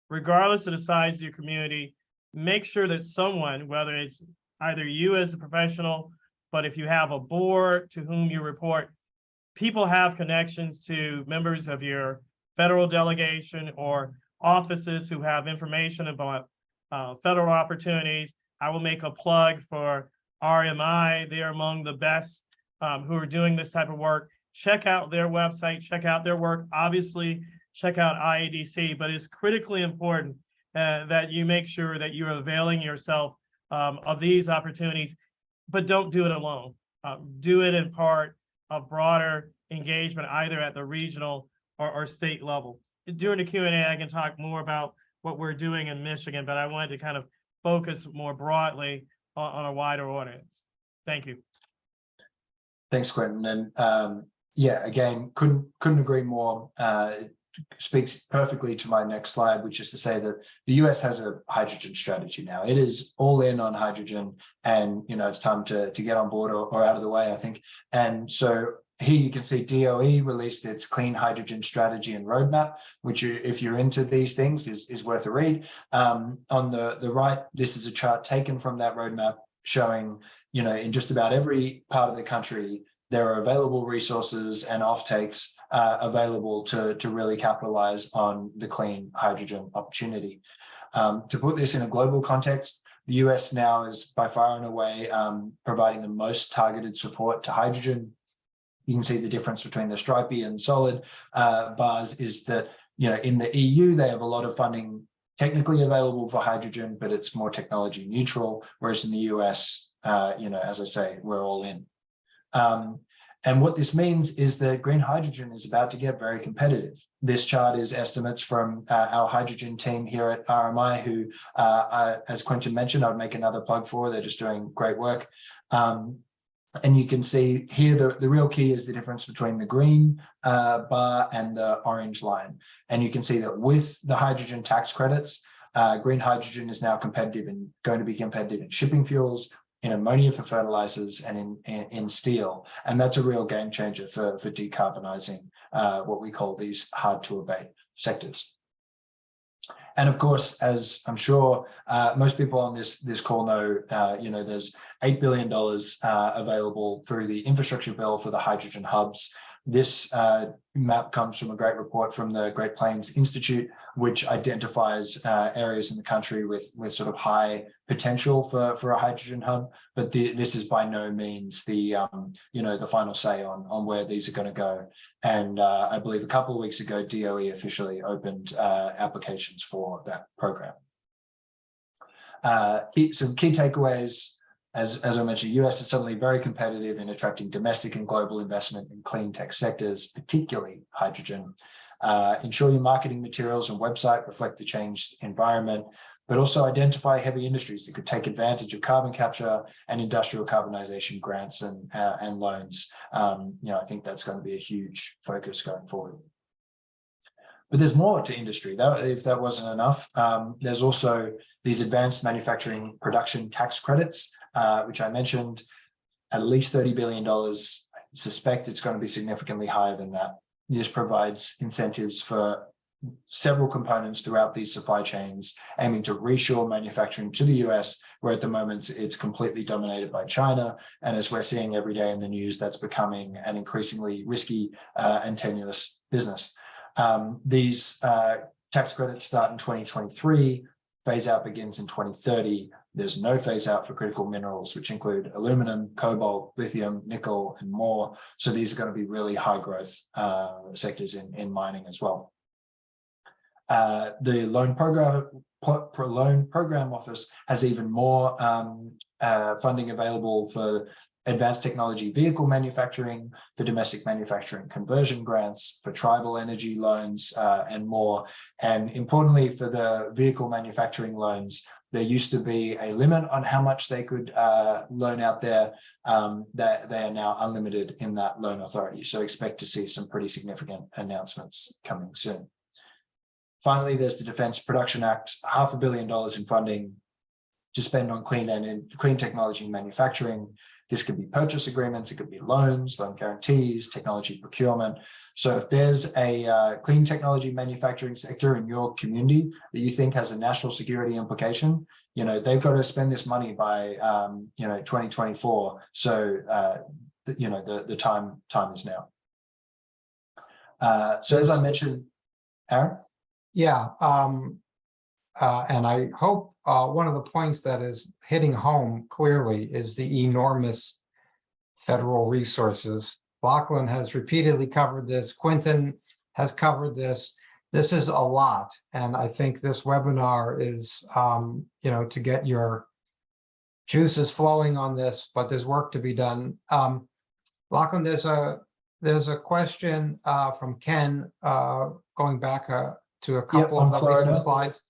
regardless of the size of your community, make sure that someone, whether it's either you as a professional, but if you have a board to whom you report, people have connections to members of your federal delegation or offices who have information about federal opportunities. I will make a plug for RMI. They're among the best who are doing this type of work. Check out their website, check out their work. Obviously, check out IADC, but it's critically important that you make sure that you're availing yourself of these opportunities, but don't do it alone. Do it in part of broader engagement, either at the regional or state level. During the Q&A, I can talk more about what we're doing in Michigan, but I wanted to kind of focus more broadly on a wider audience. Thank you. Thanks, Quentin. And yeah, again, couldn't agree more. Speaks perfectly to my next slide, which is to say that the US has a hydrogen strategy now. It is all in on hydrogen, and it's time to get on board or out of the way, I think. And so here you can see DOE released its clean hydrogen strategy and roadmap, which if you're into these things is worth a read. On the right, this is a chart taken from that roadmap showing, in just about every part of the country, there are available resources and offtakes available to really capitalize on the clean hydrogen opportunity. To put this in a global context, the US now is by far and away providing the most targeted support to hydrogen. You can see the difference between the stripy and solid bars is that, in the EU, they have a lot of funding technically available for hydrogen, but it's more technology neutral, whereas in the US, as I say, we're all in. And what this means is that green hydrogen is about to get very competitive. This chart is estimates from our hydrogen team here at RMI, who, as Quentin mentioned, I would make another plug for. They're just doing great work. And you can see here, the real key is the difference between the green bar and the orange line. And you can see that with the hydrogen tax credits, green hydrogen is now competitive and going to be competitive in shipping fuels, in ammonia for fertilizers, and in steel. And that's a real game changer for decarbonizing what we call these hard to abate sectors. And of course, as I'm sure most people on this call know, there's $8 billion available through the infrastructure bill for the hydrogen hubs. This map comes from a great report from the Great Plains Institute, which identifies areas in the country with sort of high potential for a hydrogen hub. But this is by no means the the final say on where these are going to go. And I believe a couple of weeks ago, DOE officially opened applications for that program. Some key takeaways. As I mentioned, US is suddenly very competitive in attracting domestic and global investment in clean tech sectors, particularly hydrogen. Ensure your marketing materials and website reflect the changed environment, but also identify heavy industries that could take advantage of carbon capture and industrial carbonization grants and loans. I think that's going to be a huge focus going forward. But there's more to industry. If that wasn't enough, there's also these advanced manufacturing production tax credits, which I mentioned, at least $30 billion. I suspect it's going to be significantly higher than that. This provides incentives for several components throughout these supply chains, aiming to reshore manufacturing to the US, where at the moment it's completely dominated by China. And as we're seeing every day in the news, that's becoming an increasingly risky and tenuous business. These tax credits start in 2023, phase out begins in 2030. There's no phase out for critical minerals, which include aluminum, cobalt, lithium, nickel, and more. So these are going to be really high growth sectors in mining as well. The loan program office has even more funding available for advanced technology vehicle manufacturing, for domestic manufacturing conversion grants, for tribal energy loans, and more. And importantly, for the vehicle manufacturing loans, there used to be a limit on how much they could loan out there. That they are now unlimited in that loan authority. So expect to see some pretty significant announcements coming soon. Finally, there's the Defense Production Act, $500 million in funding to spend on clean technology and manufacturing. This could be purchase agreements, it could be loans, loan guarantees, technology procurement. So if there's a clean technology manufacturing sector in your community that you think has a national security implication, they've got to spend this money by 2024. So the time is now. So as I mentioned, Aaron? Yeah, and I hope one of the points that is hitting home clearly is the enormous federal resources. Lachlan has repeatedly covered this. Quentin has covered this. This is a lot. And I think this webinar is, to get your juices flowing on this, but there's work to be done. Lachlan, there's a question from Ken going back to a couple of the recent slides.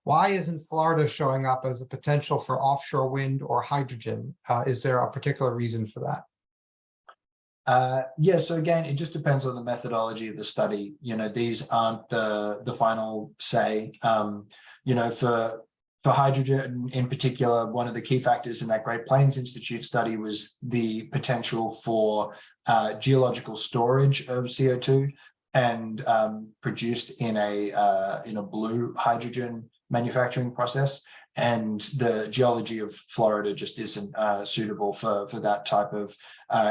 Why isn't Florida showing up as a potential for offshore wind or hydrogen? Is there a particular reason for that? Yeah, so again, it just depends on the methodology of the study. These aren't the final say. For hydrogen in particular, one of the key factors in that Great Plains Institute study was the potential for geological storage of CO2 and produced in a blue hydrogen manufacturing process. And the geology of Florida just isn't suitable for that type of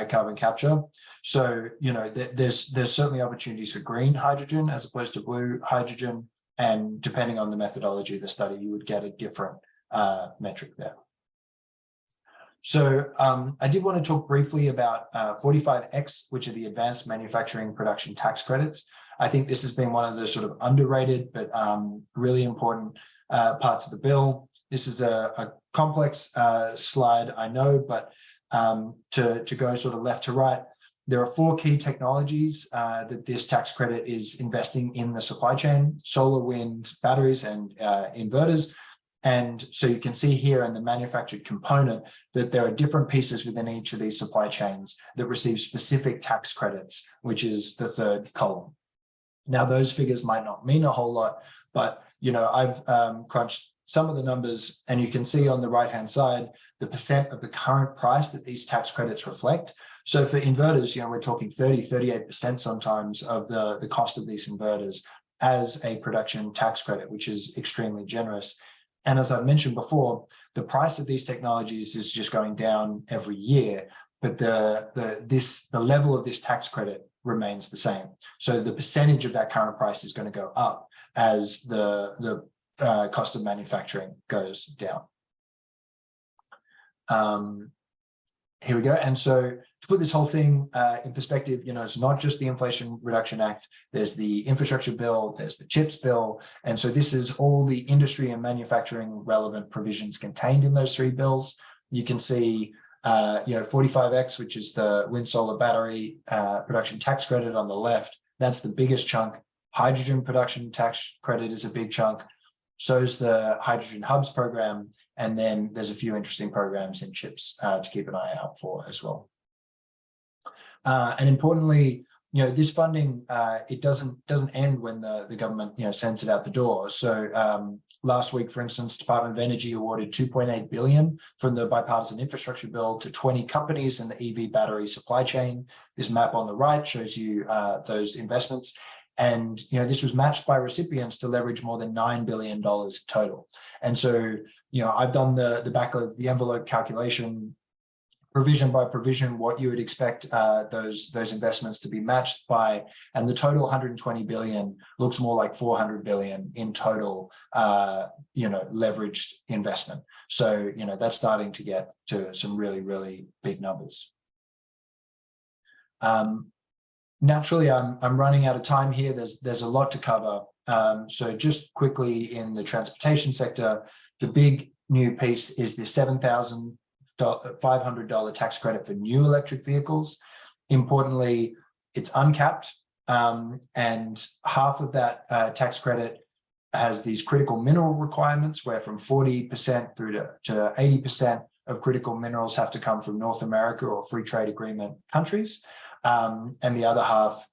carbon capture. So, there's certainly opportunities for green hydrogen as opposed to blue hydrogen. And depending on the methodology of the study, you would get a different metric there. So I did want to talk briefly about 45X, which are the advanced manufacturing production tax credits. I think this has been one of the sort of underrated but really important parts of the bill. This is a complex slide, I know, but to go sort of left to right, There are 4 key technologies that this tax credit is investing in the supply chain: solar, wind, batteries, and inverters. And so you can see here in the manufactured component that there are different pieces within each of these supply chains that receive specific tax credits, which is the 3rd column. Now, those figures might not mean a whole lot, but I've crunched some of the numbers, and you can see on the right-hand side the percent of the current price that these tax credits reflect. So for inverters, we're talking 38% sometimes of the cost of these inverters as a production tax credit, which is extremely generous. And as I've mentioned before, the price of these technologies is just going down every year, but the level of this tax credit remains the same. So the percentage of that current price is going to go up as the cost of manufacturing goes down. Here we go. And so to put this whole thing in perspective, it's not just the Inflation Reduction Act. There's the infrastructure bill, there's the CHIPS bill. And so this is all the industry and manufacturing relevant provisions contained in those 3 bills. You can see 45X, which is the wind solar battery production tax credit on the left. That's the biggest chunk. Hydrogen production tax credit is a big chunk. So is the Hydrogen Hubs program. And then there's a few interesting programs in CHIPS to keep an eye out for as well. And importantly, this funding, it doesn't end when the government, sends it out the door. So last week, for instance, Department of Energy awarded $2.8 billion from the bipartisan infrastructure bill to 20 companies in the EV battery supply chain. This map on the right shows you those investments. And this was matched by recipients to leverage more than $9 billion total. And so, I've done the back of the envelope calculation, provision by provision, what you would expect those investments to be matched by, and the total 120 billion looks more like 400 billion in total, leveraged investment. So, that's starting to get to some really, really big numbers. Naturally, I'm running out of time here. There's a lot to cover. So just quickly in the transportation sector, the big new piece is the $7,500 tax credit for new electric vehicles. Importantly, it's uncapped, and half of that tax credit has these critical mineral requirements, where from 40% through to 80% of critical minerals have to come from North America or free trade agreement countries. And the other half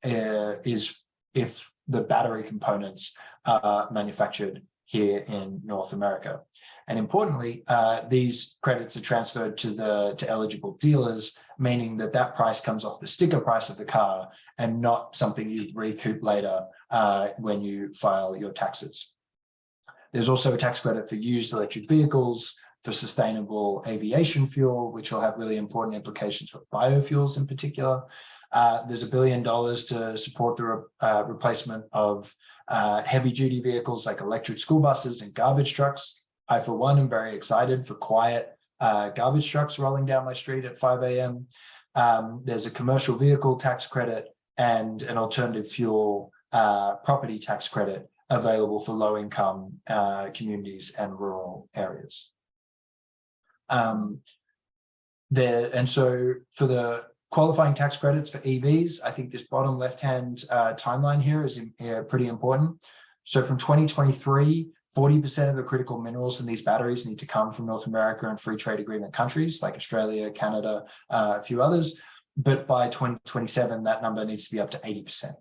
is if the battery components are manufactured here in North America. And importantly, these credits are transferred to eligible dealers, meaning that price comes off the sticker price of the car and not something you recoup later when you file your taxes. There's also a tax credit for used electric vehicles, for sustainable aviation fuel, which will have really important implications for biofuels in particular. There's $1 billion to support the replacement of heavy-duty vehicles like electric school buses and garbage trucks. I, for one, am very excited for quiet garbage trucks rolling down my street at 5 a.m. There's a commercial vehicle tax credit and an alternative fuel property tax credit available for low-income communities and rural areas. And so for the qualifying tax credits for EVs, I think this bottom left-hand timeline here is pretty important. So from 2023, 40% of the critical minerals in these batteries need to come from North America and free trade agreement countries like Australia, Canada, a few others. But by 2027, that number needs to be up to 80%.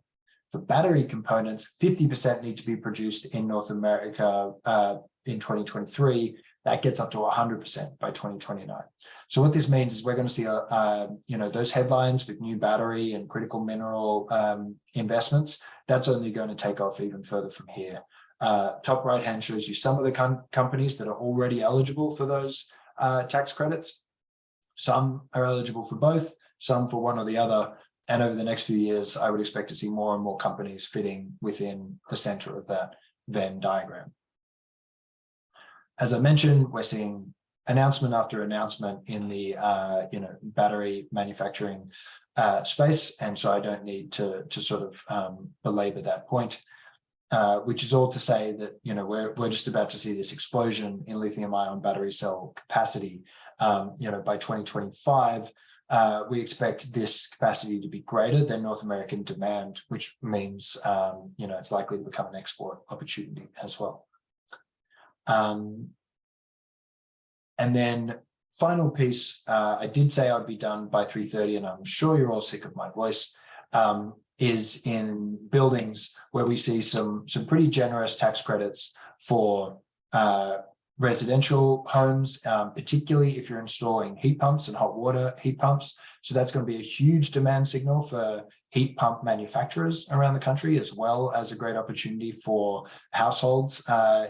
For battery components, 50% need to be produced in North America in 2023. That gets up to 100% by 2029. So what this means is we're going to see, those headlines with new battery and critical mineral investments. That's only going to take off even further from here. Top right hand shows you some of the companies that are already eligible for those tax credits. Some are eligible for both, some for one or the other. And over the next few years, I would expect to see more and more companies fitting within the center of that Venn diagram. As I mentioned, we're seeing announcement after announcement in the battery manufacturing space, and so I don't need to sort of belabor that point. Which is all to say that we're just about to see this explosion in lithium-ion battery cell capacity. By 2025, we expect this capacity to be greater than North American demand, which means, it's likely to become an export opportunity as well. And then final piece, I did say I'd be done by 3:30, and I'm sure you're all sick of my voice, is in buildings where we see some pretty generous tax credits for residential homes, particularly if you're installing heat pumps and hot water heat pumps. So that's going to be a huge demand signal for heat pump manufacturers around the country, as well as a great opportunity for households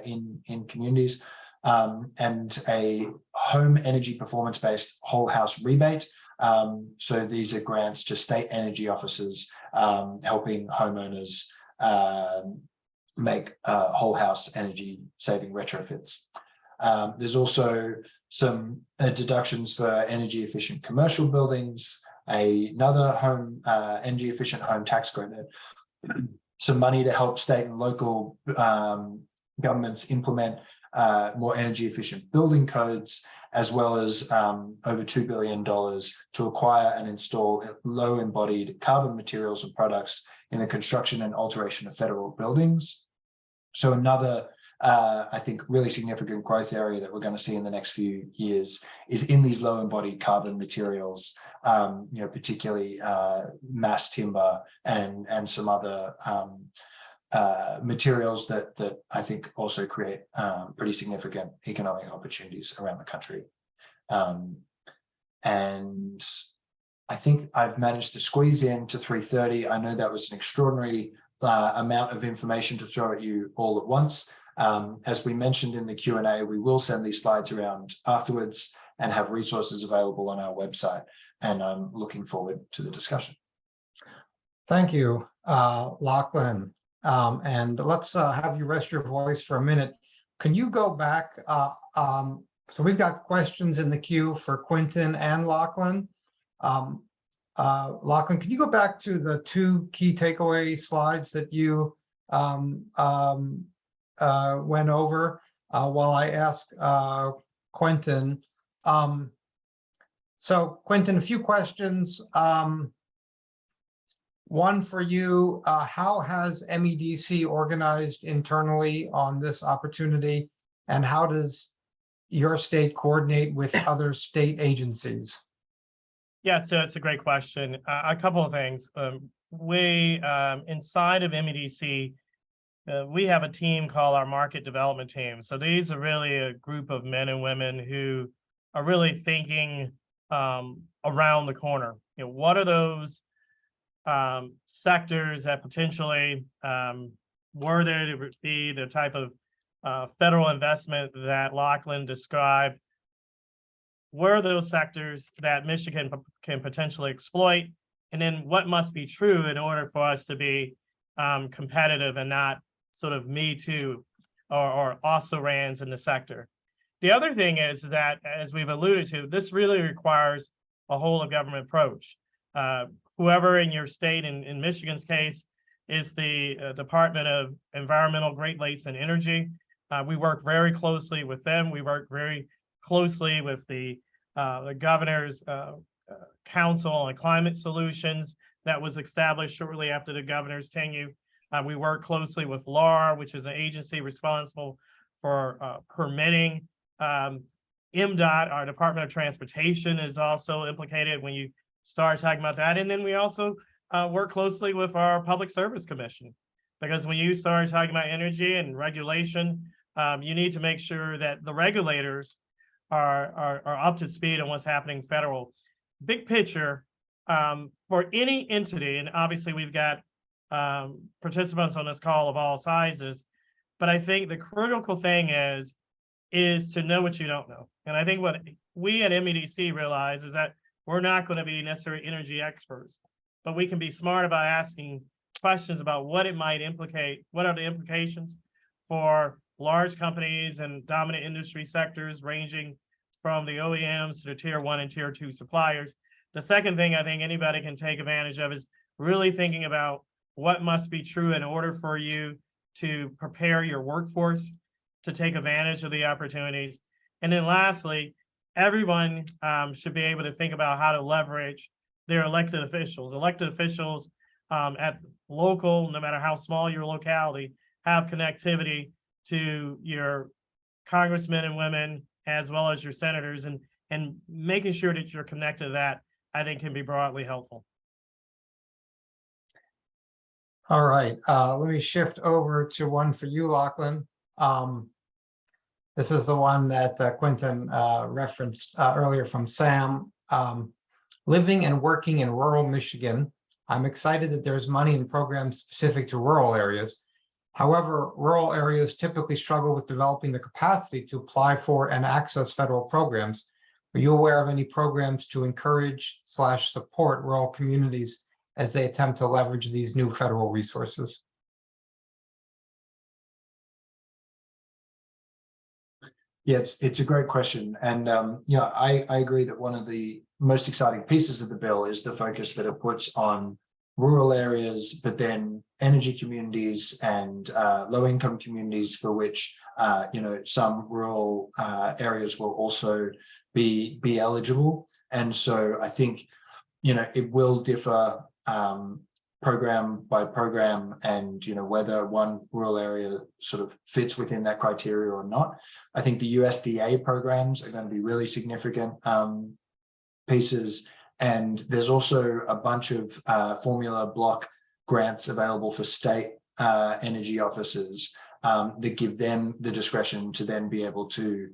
in communities. And a home energy performance-based whole house rebate. So these are grants to state energy offices, helping homeowners make whole house energy saving retrofits. There's also some deductions for energy efficient commercial buildings, another home energy efficient home tax credit, some money to help state and local governments implement more energy efficient building codes, as well as over $2 billion to acquire and install low embodied carbon materials and products in the construction and alteration of federal buildings. So another, I think, really significant growth area that we're going to see in the next few years is in these low embodied carbon materials, particularly mass timber and some other materials that I think also create pretty significant economic opportunities around the country. And I think I've managed to squeeze in to 3:30. I know that was an extraordinary amount of information to throw at you all at once. As we mentioned in the Q&A, we will send these slides around afterwards and have resources available on our website. And I'm looking forward to the discussion. Thank you, Lachlan. And let's have you rest your voice for a minute. Can you go back? So we've got questions in the queue for Quentin and Lachlan. Lachlan, can you go back to the two key takeaway slides that you went over while I ask Quentin? So Quentin, a few questions. One for you, how has MEDC organized internally on this opportunity, and how does your state coordinate with other state agencies? Yeah, so it's a great question. A couple of things. We, inside of MEDC, we have a team called our market development team. So these are really a group of men and women who are really thinking around the corner. What are those sectors that potentially, were there to be the type of federal investment that Lachlan described? Were those sectors that Michigan can potentially exploit? And then what must be true in order for us to be competitive and not sort of me too or also rans in the sector? The other thing is that, as we've alluded to, this really requires a whole of government approach. Whoever in your state, in Michigan's case, is the Department of Environmental, Great Lakes, and Energy. We work very closely with them. We work very closely with the governor's Council on Climate Solutions that was established shortly after the governor's tenure. We work closely with LAR, which is an agency responsible for permitting. MDOT, our Department of Transportation, is also implicated when you start talking about that. And then we also work closely with our Public Service Commission, because when you start talking about energy and regulation, you need to make sure that the regulators are up to speed on what's happening federal. Big picture, for any entity, and obviously we've got participants on this call of all sizes, but I think the critical thing is to know what you don't know. And I think what we at MEDC realize is that we're not going to be necessarily energy experts, but we can be smart about asking questions about what it might implicate, what are the implications for large companies and dominant industry sectors ranging from the OEMs to the tier 1 and tier 2 suppliers. The second thing I think anybody can take advantage of is really thinking about what must be true in order for you to prepare your workforce to take advantage of the opportunities. And then lastly, everyone should be able to think about how to leverage their elected officials. Elected officials at local, no matter how small your locality, have connectivity to your congressmen and women as well as your senators, and making sure that you're connected to that, I think, can be broadly helpful. All right, let me shift over to one for you, Lachlan. This is the one that Quentin referenced earlier from Sam. Living and working in rural Michigan, I'm excited that there's money in programs specific to rural areas. However, rural areas typically struggle with developing the capacity to apply for and access federal programs. Are you aware of any programs to encourage/support rural communities as they attempt to leverage these new federal resources? Yeah, it's a great question. And I agree that one of the most exciting pieces of the bill is the focus that it puts on rural areas, but then energy communities and low-income communities for which some rural areas will also be eligible. And so I think it will differ program by program, and whether one rural area sort of fits within that criteria or not. I think the USDA programs are going to be really significant pieces, and there's also a bunch of formula block grants available for state energy officers that give them the discretion to then be able to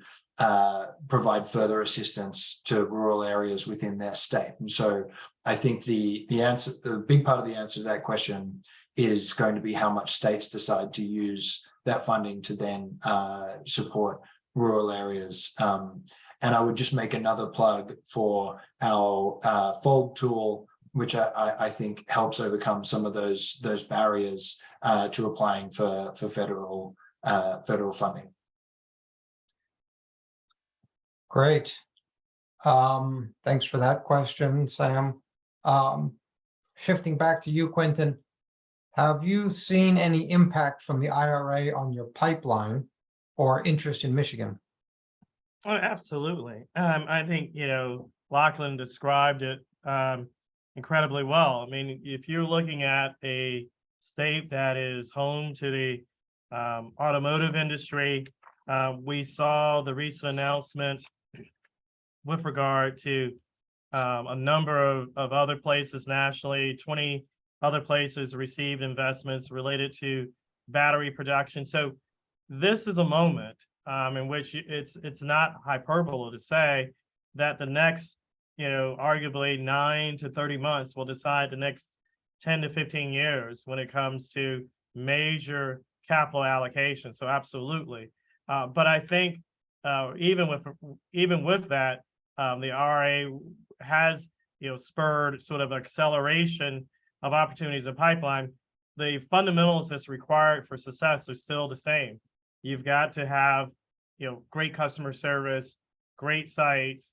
provide further assistance to rural areas within their state. And so I think the big part of the answer to that question is going to be how much states decide to use that funding to then support rural areas. And I would just make another plug for our FOLD tool, which I think helps overcome some of those barriers to applying for federal funding. Great. Thanks for that question, Sam. Shifting back to you, Quentin, have you seen any impact from the IRA on your pipeline or interest in Michigan? Oh, absolutely. I think, Lachlan described it incredibly well. I mean, if you're looking at a state that is home to the automotive industry, we saw the recent announcement with regard to a number of other places nationally. 20 other places received investments related to battery production. So this is a moment in which it's not hyperbole to say that the next, arguably 9 to 30 months will decide the next 10 to 15 years when it comes to major capital allocation. So absolutely. But I think even with that, the IRA has spurred sort of acceleration of opportunities in pipeline. The fundamentals that's required for success are still the same. You've got to have great customer service, great sites,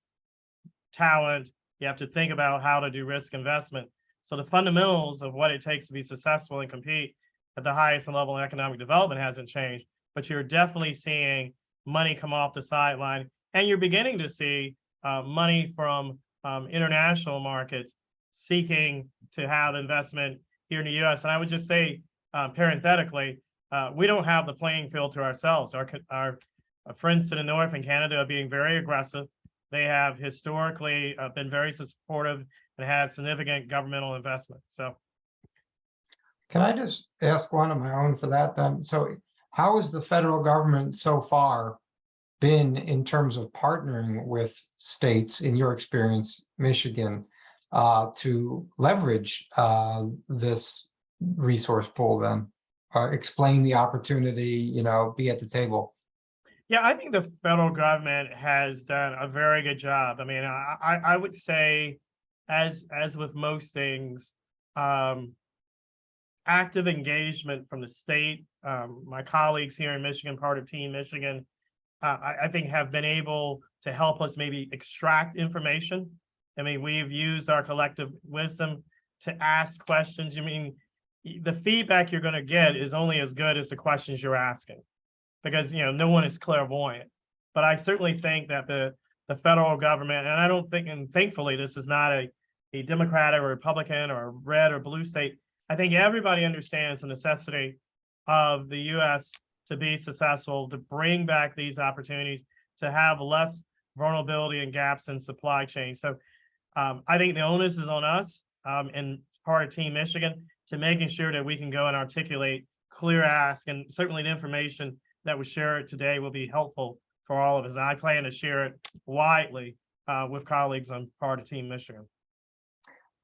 talent. You have to think about how to do risk investment. So the fundamentals of what it takes to be successful and compete at the highest level in economic development hasn't changed, but you're definitely seeing money come off the sideline, and you're beginning to see money from international markets seeking to have investment here in the U.S. And I would just say, parenthetically, we don't have the playing field to ourselves. Our friends to the north in Canada are being very aggressive. They have historically been very supportive and have significant governmental investment. So, can I just ask one of my own for that then? So how has the federal government so far been in terms of partnering with states, in your experience, Michigan, to leverage this resource pool then? Explain the opportunity, be at the table. Yeah, I think the federal government has done a very good job. I mean, I would say, as with most things, active engagement from the state, my colleagues here in Michigan, part of Team Michigan, I think have been able to help us maybe extract information. I mean, we've used our collective wisdom to ask questions. The feedback you're going to get is only as good as the questions you're asking, because no one is clairvoyant. But I certainly think that the the federal government, and I don't think, and thankfully, this is not a Democrat or Republican or red or blue state. I think everybody understands the necessity of the U.S. to be successful, to bring back these opportunities, to have less vulnerability and gaps in supply chain. So I think the onus is on us and part of Team Michigan to making sure that we can go and articulate clear ask, and certainly the information that we share today will be helpful for all of us. And I plan to share it widely with colleagues on part of Team Michigan.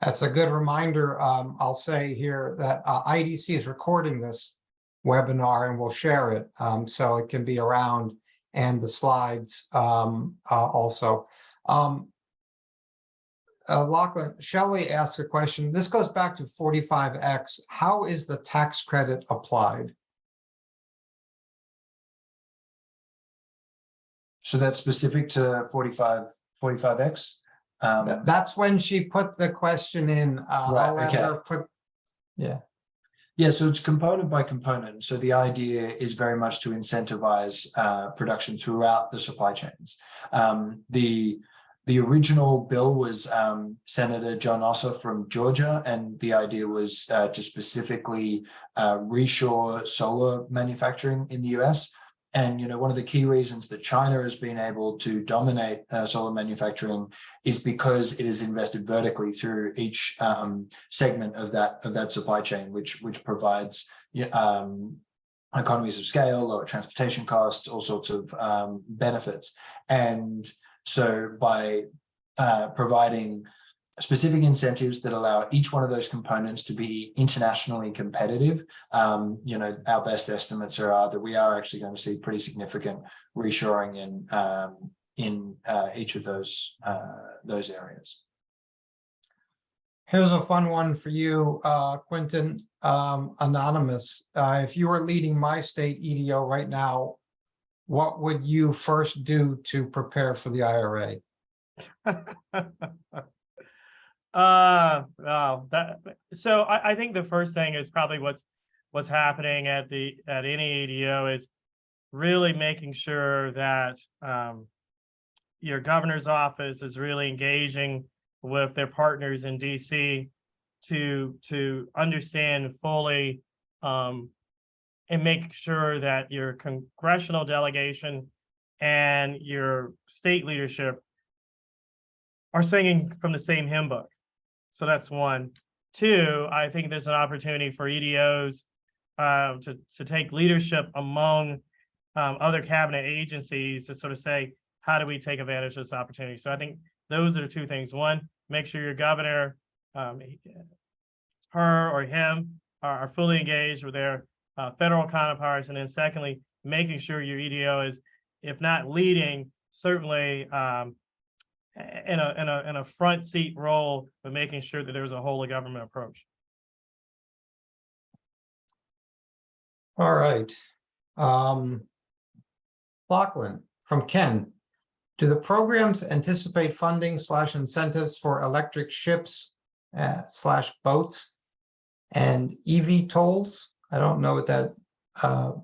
That's a good reminder. I'll say here that IDC is recording this webinar and we'll share it so it can be around, and the slides also. Lachlan, Shelley asked a question. This goes back to 45X. How is the tax credit applied? So that's specific to 45X. That's when she put the question in. I'll let her put, yeah. Yeah, so it's component by component. So the idea is very much to incentivize production throughout the supply chains. The original bill was Senator John Ossoff from Georgia, and the idea was to specifically reshore solar manufacturing in the US. And, you know, one of the key reasons that China has been able to dominate solar manufacturing is because it is invested vertically through each segment of that supply chain, which provides economies of scale, lower transportation costs, all sorts of benefits. And so by providing specific incentives that allow each one of those components to be internationally competitive, you know, our best estimates are that we are actually going to see pretty significant reshoring in each of those areas. Here's a fun one for you, Quentin, anonymous. If you were leading my state EDO right now, what would you first do to prepare for the IRA? So I think the first thing is probably what's happening at any EDO is really making sure that your governor's office is really engaging with their partners in DC to understand fully and make sure that your congressional delegation and your state leadership are singing from the same hymn book. So that's one. Two, I think there's an opportunity for EDOs to take leadership among other cabinet agencies to sort of say, how do we take advantage of this opportunity? So I think those are the two things. One, make sure your governor, her or him, are fully engaged with their federal counterparts. And then secondly, making sure your EDO is, if not leading, certainly in a front seat role, but making sure that there's a whole of government approach. All right. Lachlan, from Ken, do the programs anticipate funding / incentives for electric ships / boats and EV tolls? I don't know what that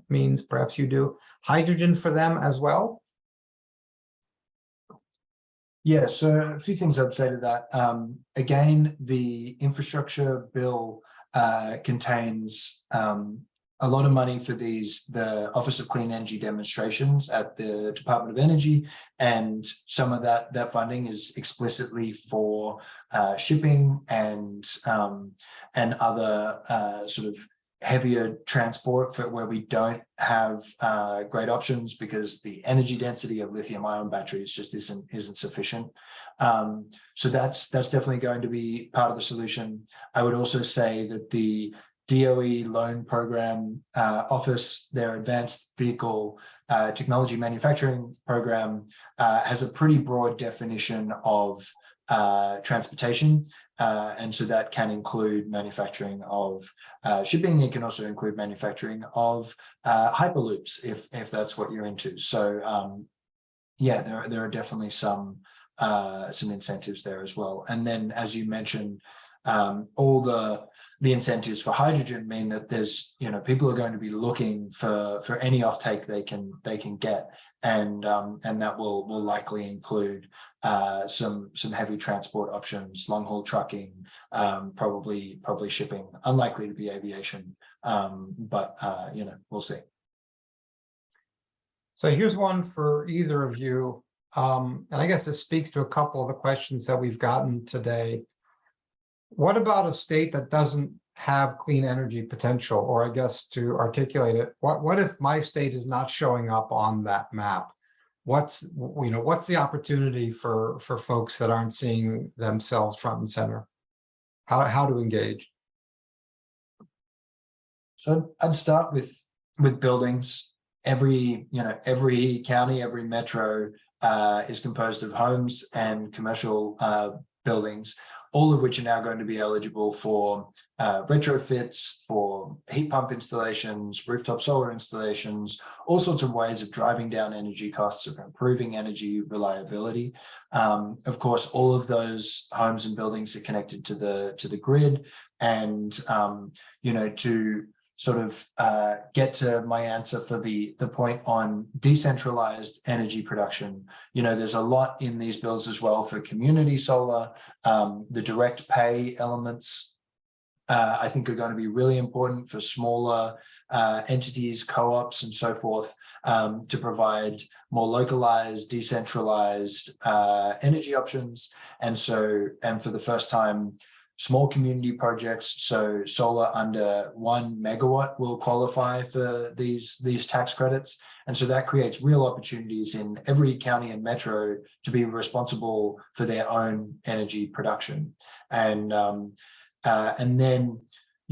means. Perhaps you do. Hydrogen for them as well? Yeah, so a few things I'd say to that. Again, the infrastructure bill contains a lot of money for the Office of Clean Energy demonstrations at the Department of Energy, and some of that funding is explicitly for shipping and other sort of heavier transport for where we don't have great options because the energy density of lithium-ion batteries just isn't sufficient. So that's definitely going to be part of the solution. I would also say that the DOE loan program office, their advanced vehicle technology manufacturing program, has a pretty broad definition of transportation. And so that can include manufacturing of shipping. It can also include manufacturing of hyperloops if that's what you're into. So yeah, there are definitely some incentives there as well. And then, as you mentioned, all the the incentives for hydrogen mean that there's, people are going to be looking for any offtake they can get, and that will likely include some heavy transport options, long haul trucking, probably shipping, unlikely to be aviation, but we'll see. So here's one for either of you. And I guess this speaks to a couple of the questions that we've gotten today. What about a state that doesn't have clean energy potential? Or I guess to articulate it, what if my state is not showing up on that map? What's the opportunity for folks that aren't seeing themselves front and center? How to engage? So I'd start with buildings. Every county, every metro is composed of homes and commercial buildings, all of which are now going to be eligible for retrofits, for heat pump installations, rooftop solar installations, all sorts of ways of driving down energy costs, of improving energy reliability. Of course, all of those homes and buildings are connected to the grid, and to sort of get to my answer for the point on decentralized energy production. There's a lot in these bills as well for community solar. The direct pay elements, I think, are going to be really important for smaller entities, co-ops, and so forth, to provide more localized, decentralized energy options. And for the first time, small community projects, so solar under 1 megawatt, will qualify for these tax credits. And so that creates real opportunities in every county and metro to be responsible for their own energy production. And then,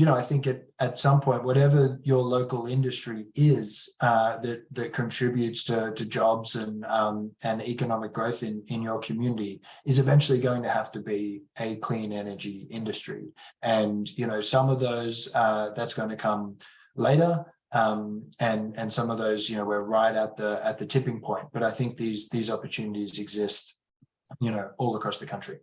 I think at some point, whatever your local industry is that contributes to jobs and economic growth in your community is eventually going to have to be a clean energy industry. And some of those that's going to come later, and some of those we're right at the tipping point. But I think these opportunities exist all across the country.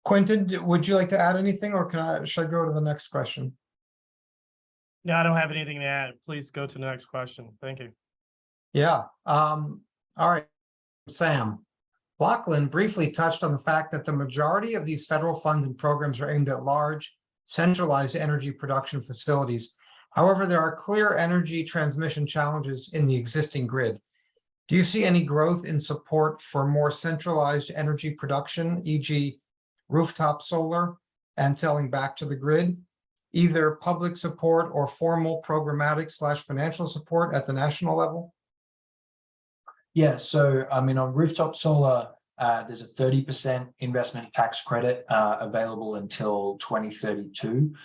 Quentin, would you like to add anything, or should I go to the next question? No, I don't have anything to add. Please go to the next question. Thank you. Yeah. All right, Sam. Lachlan briefly touched on the fact that the majority of these federal funds and programs are aimed at large, centralized energy production facilities. However, there are clear energy transmission challenges in the existing grid. Do you see any growth in support for more centralized energy production, e.g., rooftop solar and selling back to the grid, either public support or formal programmatic/financial support at the national level? Yeah, so on rooftop solar, there's a 30% investment tax credit available until 2032.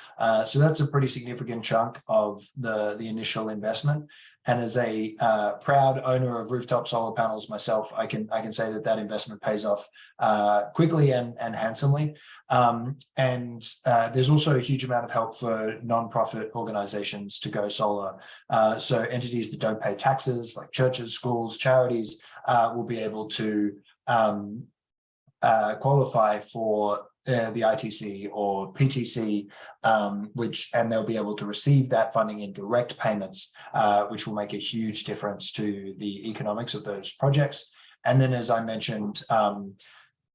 So that's a pretty significant chunk of the initial investment. And as a proud owner of rooftop solar panels myself, I can say that investment pays off quickly and handsomely. And there's also a huge amount of help for nonprofit organizations to go solar. So entities that don't pay taxes, like churches, schools, charities, will be able to qualify for the ITC or PTC, and they'll be able to receive that funding in direct payments, which will make a huge difference to the economics of those projects. And then, as I mentioned,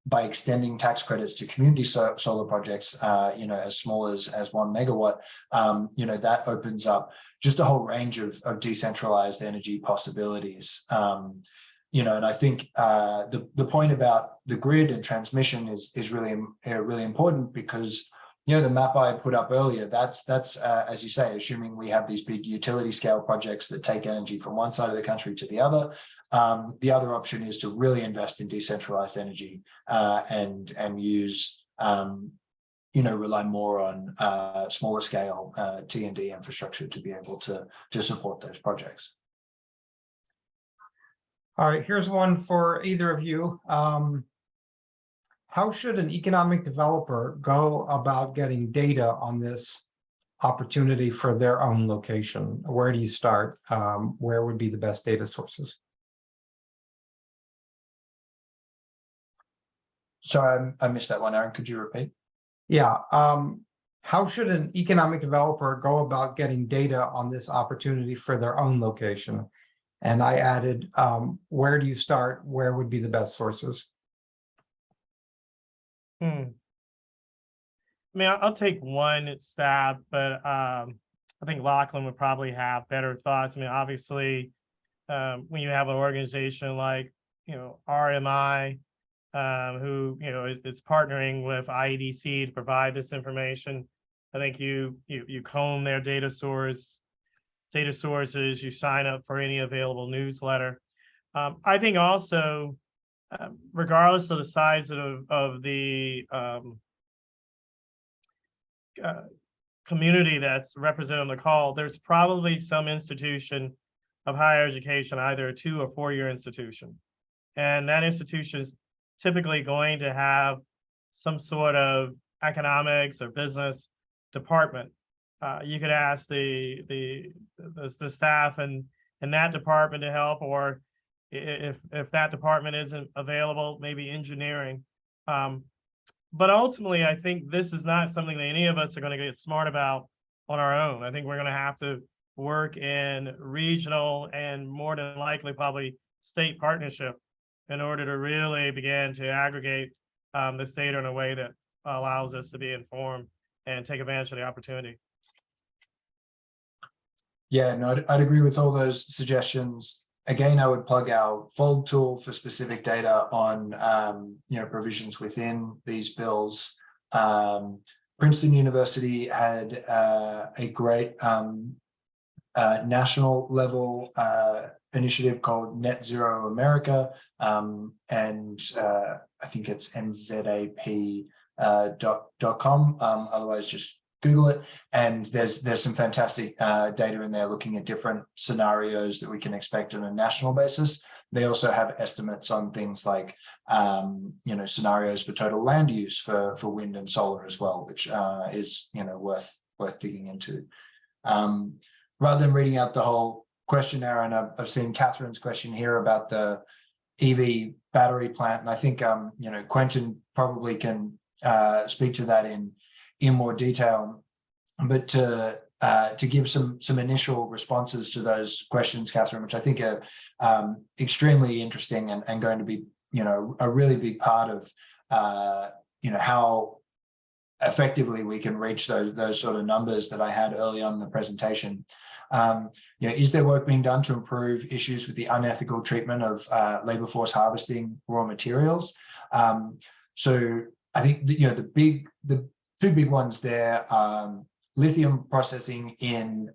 by extending tax credits to community solar projects, as small as 1 megawatt, that opens up just a whole range of decentralized energy possibilities. And I think the point about the grid and transmission is really important, because the map I put up earlier, that's as you say, assuming we have these big utility scale projects that take energy from one side of the country to the other. The other option is to really invest in decentralized energy and use rely more on smaller scale T&D infrastructure to be able to support those projects. All right, here's one for either of you. How should an economic developer go about getting data on this opportunity for their own location? Where do you start? Where would be the best data sources? Sorry, I missed that one, Aaron. Could you repeat? Yeah. How should an economic developer go about getting data on this opportunity for their own location? And I added, where do you start? Where would be the best sources? I mean, I'll take one stab, but I think Lachlan would probably have better thoughts. I mean, obviously, when you have an organization like, RMI, who, is partnering with IEDC to provide this information, I think you comb their data sources, you sign up for any available newsletter. I think also, regardless of the size of the community that's represented on the call, there's probably some institution of higher education, either a 2 or 4 year institution. And that institution is typically going to have some sort of economics or business department. You could ask the staff in that department to help, or if that department isn't available, maybe engineering. But ultimately, I think this is not something that any of us are going to get smart about on our own. I think we're going to have to work in regional and more than likely probably state partnership in order to really begin to aggregate this data in a way that allows us to be informed and take advantage of the opportunity. Yeah, no, I'd agree with all those suggestions. Again, I would plug our Fold tool for specific data on provisions within these bills. Princeton University had a great national level initiative called Net Zero America, and I think it's nzap.com. Otherwise, just Google it, and there's some fantastic data in there looking at different scenarios that we can expect on a national basis. They also have estimates on things like scenarios for total land use for wind and solar as well, which is worth digging into. Rather than reading out the whole question, Aaron, I've seen Catherine's question here about the EV battery plant, and I think Quentin probably can speak to that in more detail, but to give some initial responses to those questions, Catherine, which I think are extremely interesting and going to be a really big part of how effectively we can reach those sort of numbers that I had early on in the presentation. Is there work being done to improve issues with the unethical treatment of labor force harvesting raw materials? So I think the two big ones there, lithium processing in,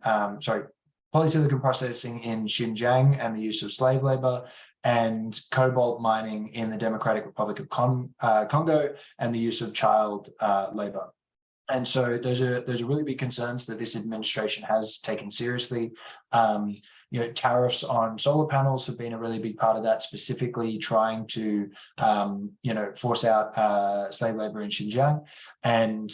polysilicon processing in Xinjiang and the use of slave labor, and cobalt mining in the Democratic Republic of Congo and the use of child labor. And so those are really big concerns that this administration has taken seriously. Tariffs on solar panels have been a really big part of that, specifically trying to, force out slave labor in Xinjiang. And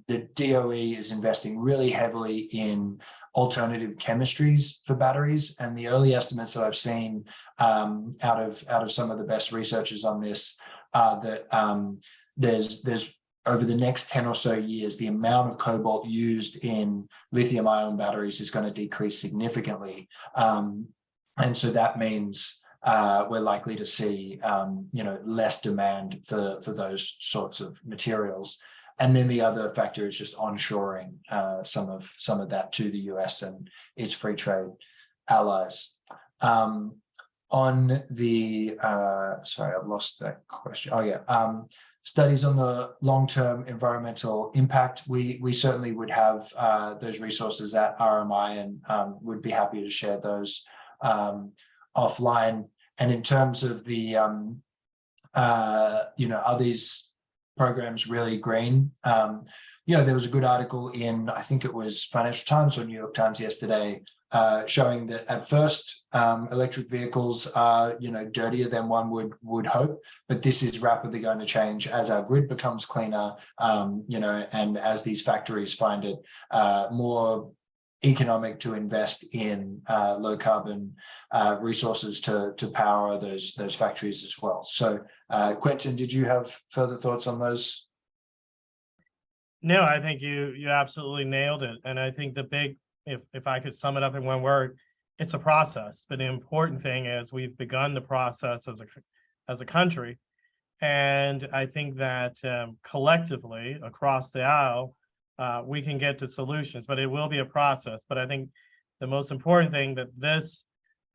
the DOE is investing really heavily in alternative chemistries for batteries. And the early estimates that I've seen out of some of the best researchers on this are that there's over the next 10 or so years, the amount of cobalt used in lithium ion batteries is going to decrease significantly. And so that means we're likely to see, less demand for those sorts of materials. And then the other factor is just onshoring some of that to the US and its free trade allies. On the, sorry, I've lost that question. Oh yeah. Studies on the long-term environmental impact, we certainly would have those resources at RMI, and would be happy to share those offline. And in terms of the, are these programs really green? There was a good article in, I think it was Financial Times or New York Times yesterday, showing that at first electric vehicles are dirtier than one would hope, but this is rapidly going to change as our grid becomes cleaner, and as these factories find it more economic to invest in low carbon resources to power those factories as well. So Quentin, did you have further thoughts on those? No, I think you absolutely nailed it. And I think the big, if I could sum it up in one word, it's a process. But the important thing is we've begun the process as a country. And I think that collectively across the aisle, we can get to solutions, but it will be a process. But I think the most important thing that this,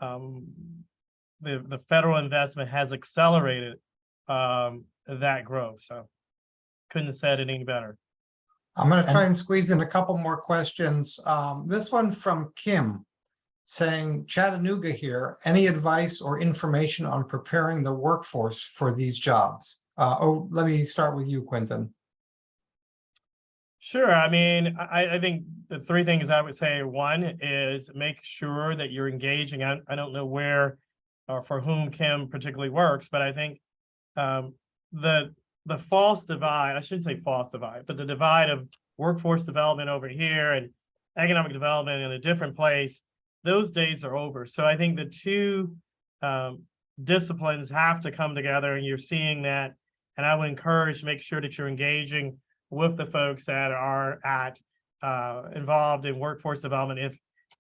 the federal investment has accelerated that growth. So couldn't have said it any better. I'm going to try and squeeze in a couple more questions. This one from Kim saying, Chattanooga here, any advice or information on preparing the workforce for these jobs? Let me start with you, Quentin. Sure. I mean, I think the three things I would say, one is make sure that you're engaging. I don't know where or for whom Kim particularly works, but I think the false divide, I shouldn't say false divide, but the divide of workforce development over here and economic development in a different place, those days are over. So I think the two disciplines have to come together, and you're seeing that. And I would encourage, make sure that you're engaging with the folks that are involved in workforce development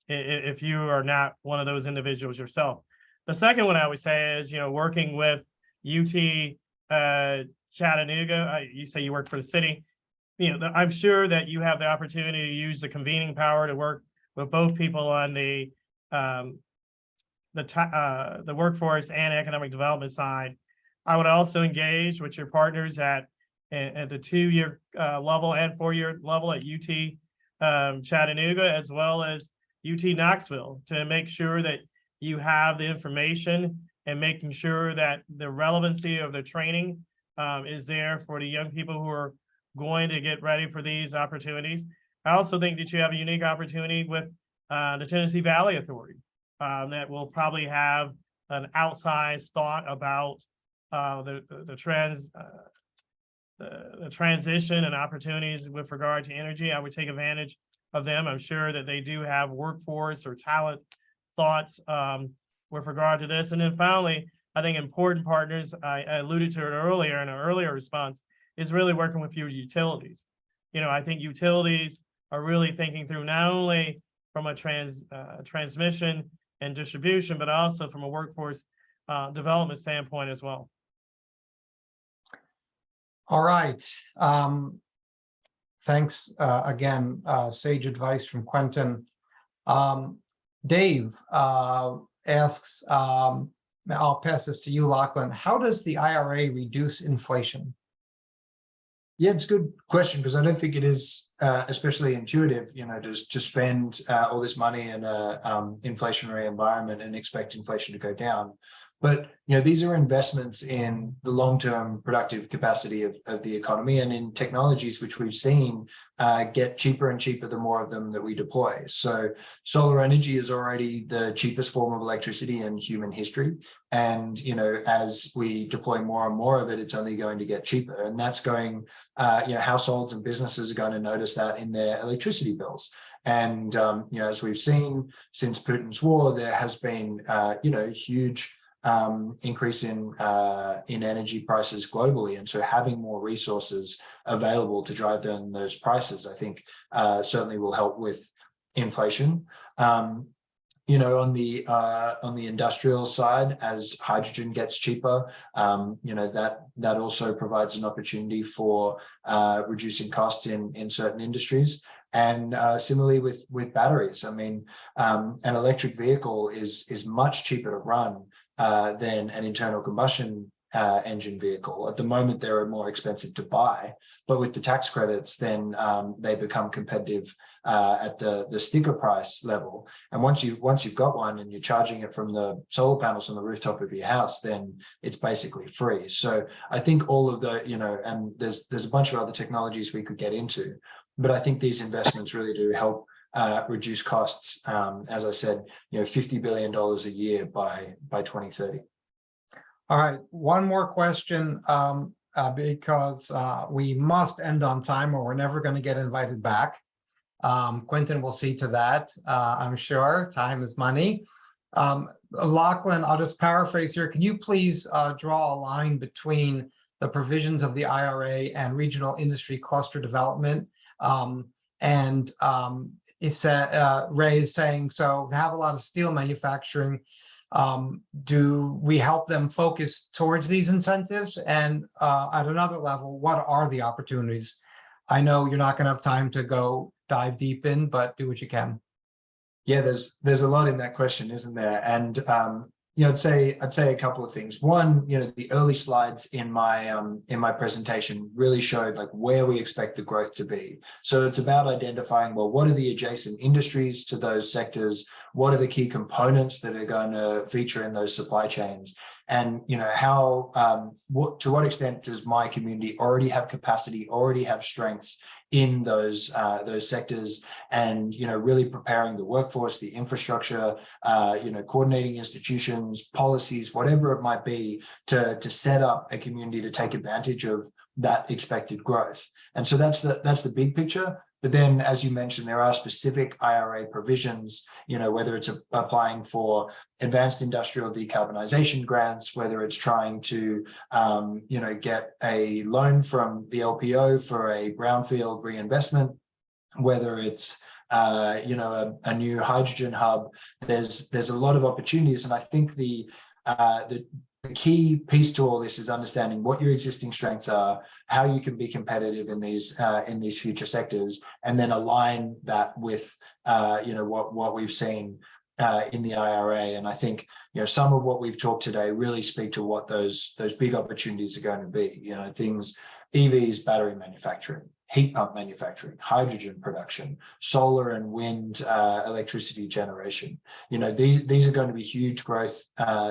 if you are not one of those individuals yourself. The second one I would say is, working with UT Chattanooga. You say you work for the city. I'm sure that you have the opportunity to use the convening power to work with both people on the workforce and economic development side. I would also engage with your partners at the 2-year level and 4-year level at UT Chattanooga, as well as UT Knoxville, to make sure that you have the information and making sure that the relevancy of the training is there for the young people who are going to get ready for these opportunities. I also think that you have a unique opportunity with the Tennessee Valley Authority that will probably have an outsized thought about the transition and opportunities with regard to energy. I would take advantage of them. I'm sure that they do have workforce or talent thoughts with regard to this. And then finally, I think important partners, I alluded to it earlier in an earlier response, is really working with your utilities. I think utilities are really thinking through not only from a transmission and distribution, but also from a workforce development standpoint as well. All right. Thanks again, sage advice from Quentin. Dave asks, I'll pass this to you, Lachlan. How does the IRA reduce inflation? Yeah, it's a good question, because I don't think it is especially intuitive, to spend all this money in a inflationary environment and expect inflation to go down. But these are investments in the long-term productive capacity of the economy and in technologies which we've seen get cheaper and cheaper the more of them that we deploy. So solar energy is already the cheapest form of electricity in human history. And as we deploy more and more of it, it's only going to get cheaper. And that's going, households and businesses are going to notice that in their electricity bills. And as we've seen since Putin's war, there has been huge increase in energy prices globally, and so having more resources available to drive down those prices, I think, certainly will help with inflation. On the industrial side, as hydrogen gets cheaper, that also provides an opportunity for reducing costs in certain industries. And similarly with batteries, I mean, an electric vehicle is much cheaper to run than an internal combustion engine vehicle. At the moment, they're more expensive to buy, but with the tax credits, then they become competitive at the sticker price level. And once you've got one and you're charging it from the solar panels on the rooftop of your house, then it's basically free. So I think all of the, and there's a bunch of other technologies we could get into, but I think these investments really do help reduce costs, as I said, $50 billion a year by 2030. All right, one more question, because we must end on time or we're never going to get invited back. Quentin will see to that, I'm sure. Time is money. Lachlan, I'll just paraphrase here. Can you please draw a line between the provisions of the IRA and regional industry cluster development? Ray is saying, so have a lot of steel manufacturing. Do we help them focus towards these incentives? And at another level, what are the opportunities? I know you're not going to have time to go dive deep in, but do what you can. Yeah, there's a lot in that question, isn't there? And I'd say a couple of things. One, the early slides in my presentation really showed like where we expect the growth to be. So it's about identifying, well, what are the adjacent industries to those sectors? What are the key components that are going to feature in those supply chains? And how to what extent does my community already have capacity, already have strengths in those sectors, and really preparing the workforce, the infrastructure, coordinating institutions, policies, whatever it might be, to set up a community to take advantage of that expected growth. And so that's the big picture. But then, as you mentioned, there are specific IRA provisions, whether it's applying for advanced industrial decarbonization grants, whether it's trying to, get a loan from the LPO for a brownfield reinvestment, whether it's, a new hydrogen hub. There's a lot of opportunities. And I think the key piece to all this is understanding what your existing strengths are, how you can be competitive in these future sectors, and then align that with what we've seen in the IRA. And I think some of what we've talked today really speak to what those big opportunities are going to be. Things, EVs, battery manufacturing, heat pump manufacturing, hydrogen production, solar and wind electricity generation. These are going to be huge growth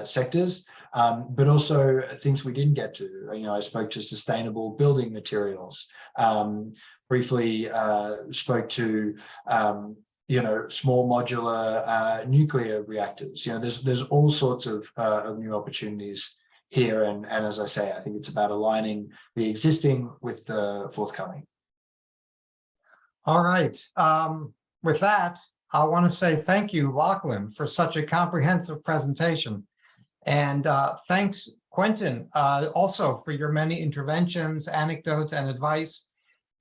sectors, but also things we didn't get to. I spoke to sustainable building materials, briefly spoke to small modular nuclear reactors. There's all sorts of new opportunities here. And as I say, I think it's about aligning the existing with the forthcoming. All right. With that, I want to say thank you, Lachlan, for such a comprehensive presentation. And thanks, Quentin, also for your many interventions, anecdotes, and advice.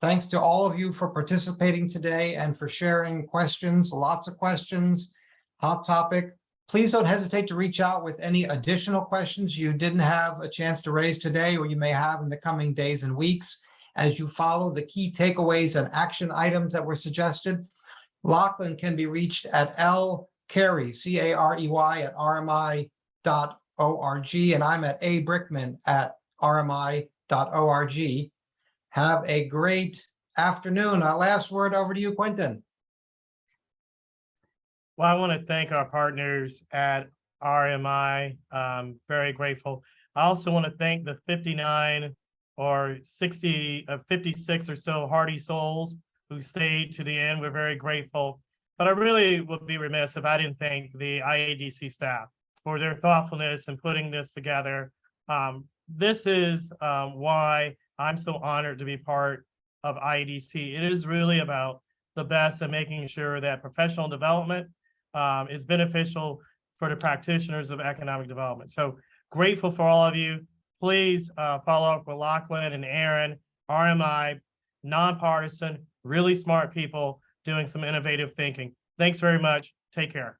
Thanks to all of you for participating today and for sharing questions, lots of questions, hot topic. Please don't hesitate to reach out with any additional questions you didn't have a chance to raise today or you may have in the coming days and weeks as you follow the key takeaways and action items that were suggested. Lachlan can be reached at lcarey, C-A-R-E-Y, at rmi.org, and I'm at abrickman at rmi.org. Have a great afternoon. Last word over to you, Quentin. Well, I want to thank our partners at RMI. Very grateful. I also want to thank the 59 or 60, 56 or so hardy souls who stayed to the end. We're very grateful. But I really would be remiss if I didn't thank the IADC staff for their thoughtfulness in putting this together. This is why I'm so honored to be part of IADC. It is really about the best and making sure that professional development is beneficial for the practitioners of economic development. So grateful for all of you. Please follow up with Lachlan and Aaron, RMI, nonpartisan, really smart people doing some innovative thinking. Thanks very much. Take care.